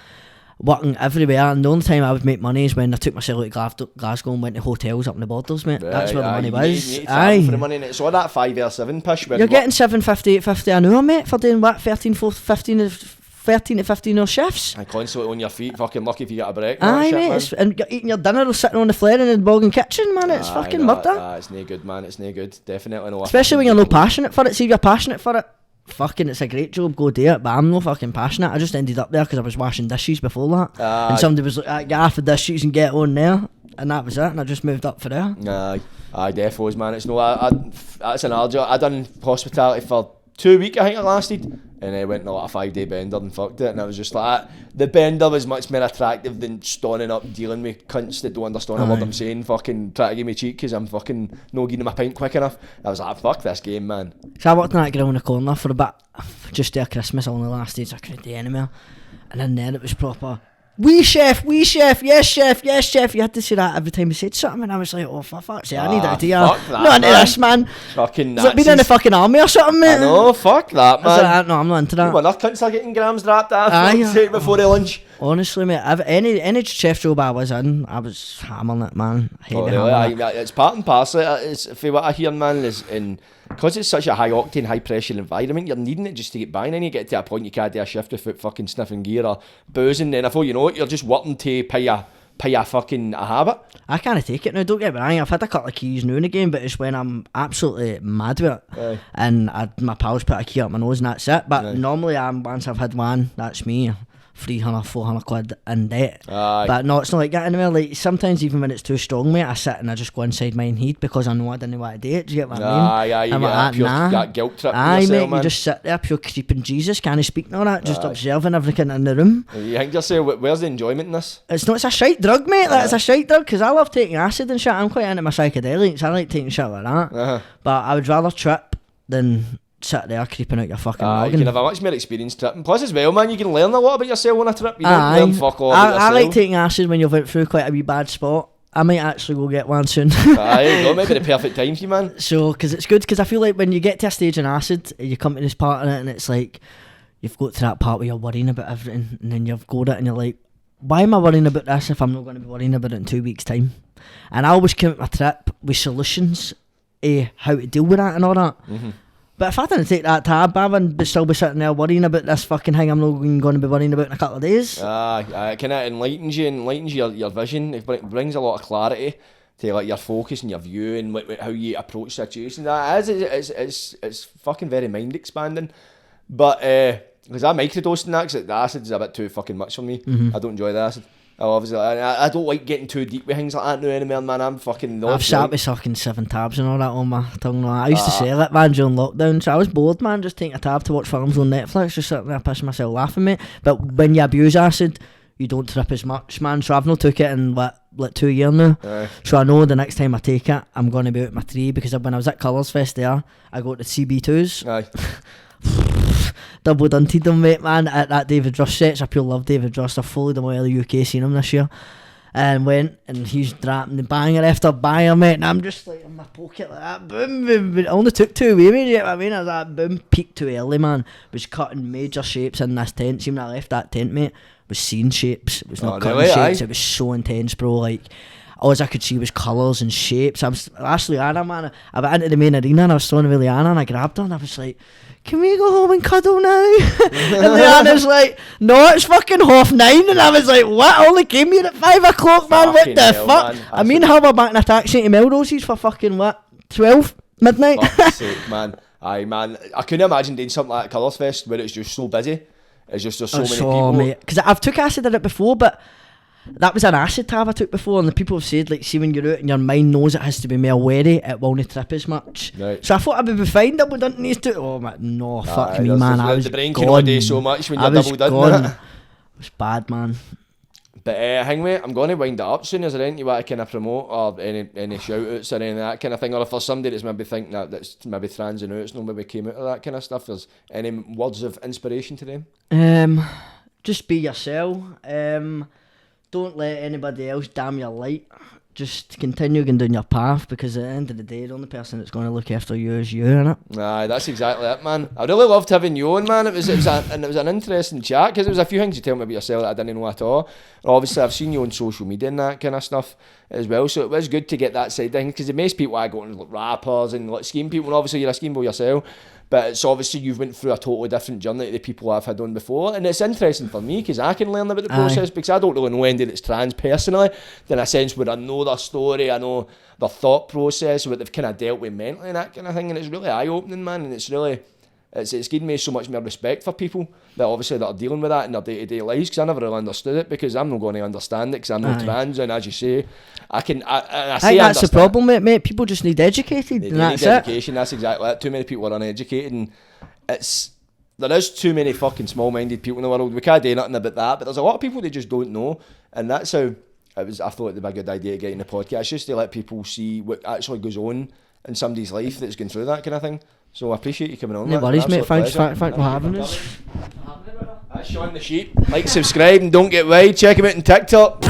S3: Working everywhere, and the only time I would make money is when I took myself out to Glasgow and went to hotels up in the Borders, mate. That's where the money was.
S2: Aye. For the money, and it's all that 5 or 7 push.
S3: You're getting 750, 850 an hour, mate, for doing what, 13 to 15 hour shifts.
S2: And constantly on your feet, fucking lucky if you get a break.
S3: Aye, mate, and you're eating your dinner or sitting on the flare in the bogging kitchen, man. It's fucking murder.
S2: It's no good, man. It's no good. Definitely no.
S3: Especially when you're not passionate for it. See if you're passionate for it, fucking it's a great job, go do it, but I'm not fucking passionate. I just ended up there because I was washing dishes before that, and somebody was like, get off the dishes and get on there, and that was it, and I just moved up for there.
S2: Aye, defos, man. It's that's another job. I done hospitality for 2 weeks, I think it lasted, and I went on like a 5-day bender and fucked it, and I was just like, the bender was much more attractive than stoning up dealing with cunts that don't understand a word I'm saying, fucking try to give me cheek because I'm fucking no giving them a pint quick enough. I was like, fuck this game, man.
S3: So I worked in that grill in the corner for a bit, just there Christmas on the last days, I couldn't do anymore, and in there it was proper, we chef, yes chef, you had to say that every time you said something, and I was like, oh for fuck's sake, I need that idea. Not into this, man.
S2: Fucking
S3: Nazis. It's like being in the fucking army or something, mate.
S2: I know, fuck that, man.
S3: Like, no, I'm not into that.
S2: Well, enough cunts are getting grams dropped after before the lunch.
S3: Honestly, mate, any chef job I was in, I was hammering it, man.
S2: It's part and parcel. It's, for what I hear, man, is because it's such a high octane, high pressure environment, you're needing it just to get by, and then you get to a point you can't do a shift without fucking sniffing gear or boozing, then before you know it, you're just working to pay a fucking a habit.
S3: I can't take it now, don't get me wrong, I've had a couple of keys now and again, but it's when I'm absolutely mad with it. And my pals put a key up my nose and that's it, but normally once I've had one, that's me. 300, 400 quid in debt.
S2: Aye.
S3: But no, it's not like that anymore. Like sometimes even when it's too strong, mate, I sit and I just go inside my own head because I know I didn't want to do it. Do you get what I mean?
S2: Aye, you
S3: I'm
S2: get
S3: like,
S2: that pure
S3: nah.
S2: that guilt trip.
S3: Aye,
S2: yourself,
S3: mate,
S2: man.
S3: you just sit there, pure creeping Jesus, can't speak nor that, just
S2: Aye.
S3: observing everything in the room.
S2: You think to yourself, where's the enjoyment in this?
S3: It's a shite drug, mate. Like, it's a shite drug because I love taking acid and shit. I'm quite into my psychedelics. I like taking shit like that.
S2: Uh-huh.
S3: But I would rather trip than sit there creeping out your fucking
S2: You
S3: noggin.
S2: can have a much more experience tripping. Plus as well, man, you can learn a lot about yourself on a trip. You don't
S3: Aye.
S2: learn fuck all about
S3: I
S2: yourself.
S3: like taking acid when you've went through quite a wee bad spot. I might actually go get one soon.
S2: Aye, that might be the perfect time for you, man.
S3: So, because it's good, because I feel like when you get to a stage in acid, you come to this part of it and it's like, you've got to that part where you're worrying about everything and then you've got it and you're like, why am I worrying about this if I'm not going to be worrying about it in 2 weeks' time? And I always come at my trip with solutions, how to deal with that and all that.
S2: Mm-hmm.
S3: But if I didn't take that tab, I would still be sitting there worrying about this fucking thing I'm not going to be worrying about in a couple of days.
S2: It kind of enlightens your vision. It brings a lot of clarity to like your focus and your view and how you approach situations. It's fucking very mind expanding. But because I microdosed in that, because the acid is a bit too fucking much for me.
S3: Mm-hmm.
S2: I don't enjoy the acid. I don't like getting too deep with things like that now anymore, man. I'm fucking
S3: I've sat with fucking 7 tabs and all that on my tongue now. I used to sell it, man, during lockdown, so I was bored, man, just taking a tab to watch films on Netflix, just sitting there pissing myself laughing, mate. But when you abuse acid, you don't trip as much, man. So I've not took it in like 2 years now.
S2: Aye.
S3: So I know the next time I take it, I'm going to be out my tree, because when I was at Colours Fest there, I got the CB2s.
S2: Aye.
S3: Double dunted them, mate, man, at that David Rush sets. I pure love David Rush. I've followed him all the UK, seen him this year. And went, and he's dropping the banger after banger, mate. And I'm just like in my pocket like that. Boom, boom, boom. I only took 2 away, mate. You know what I mean? I was like, boom, peaked too early, man. Was cutting major shapes in this tent. See, when I left that tent, mate, was seeing shapes. It was not cutting
S2: really?
S3: shapes.
S2: Aye.
S3: It was so intense, bro. Like, all I could see was colours and shapes. I was last Liana, man. I went into the main arena and I was throwing with Liana and I grabbed her and I was like, can we go home and cuddle now? And Liana's like, no, it's fucking 9:30. And I was like, what? I only came here at 5 o'clock, man. What
S2: Fucking
S3: the
S2: hell,
S3: fuck?
S2: man.
S3: I mean, how we're back in a taxi to Melroses for fucking what? 12 midnight?
S2: Fuck's sake, man. Aye, man. I couldn't imagine doing something like Colours Fest where it's just so busy. It's just there's so many people.
S3: Mate, because I've took acid in it before, but that was an acid tab I took before, and the people have said, like, see, when you're out and your mind knows it has to be more wary, it won't trip as much.
S2: Right.
S3: So I thought I would be fine double dunting these two. Oh man, no, fuck me,
S2: there's-
S3: man.
S2: there's-
S3: I was
S2: the brain
S3: gone.
S2: can only do so much when
S3: I
S2: you're
S3: was
S2: double dunting
S3: gone.
S2: it.
S3: It was bad, man.
S2: But hang mate, I'm going to wind it up soon. Is there anything you want to kind of promote or any shout outs or any of that kind of thing? Or if there's somebody that's maybe thinking that's maybe transing out, it's not maybe came out of that kind of stuff, there's any words of inspiration to them?
S3: Just be yourself. Don't let anybody else damn your light. Just continue going down your path, because at the end of the day, the only person that's going to look after you is you, innit?
S2: Aye, that's exactly it, man. I really loved having you on, man. It was an interesting chat, because there was a few things you tell me about yourself that I didn't know at all. And obviously, I've seen you on social media and that kind of stuff as well, so it was good to get that side of things, because the most people I go on like rappers and like scheme people, and obviously you're a scheme boy yourself, but it's obviously you've went through a totally different journey to the people I've had on before, and it's interesting for me because I can learn about the process, because I don't really know anybody that's trans personally, in a sense where I know their story, I know their thought process, what they've kind of dealt with mentally and that kind of thing, and it's really eye-opening, man, and it's given me so much more respect for people that obviously that are dealing with that in their day-to-day lives, because I never really understood it, because I'm not going to understand it, because I'm not trans, and as you say, I think that's the
S3: problem, mate. People just need educated,
S2: They
S3: and
S2: need
S3: that's
S2: education. That's exactly it. Too many people are uneducated, and there is too many fucking small-minded people in the world. We can't do nothing about that, but there's a lot of people that just don't know, and that's how I thought it'd be a good idea to get in the podcast, just to let people see what actually goes on in somebody's life that's going through that kind of thing. So I appreciate you coming on.
S3: No
S2: man.
S3: worries, mate.
S2: Absolute
S3: Thanks
S2: pleasure.
S3: for having us.
S2: That's Shaun the Sheep. Like, subscribe, and don't get wide. Check him out on TikTok.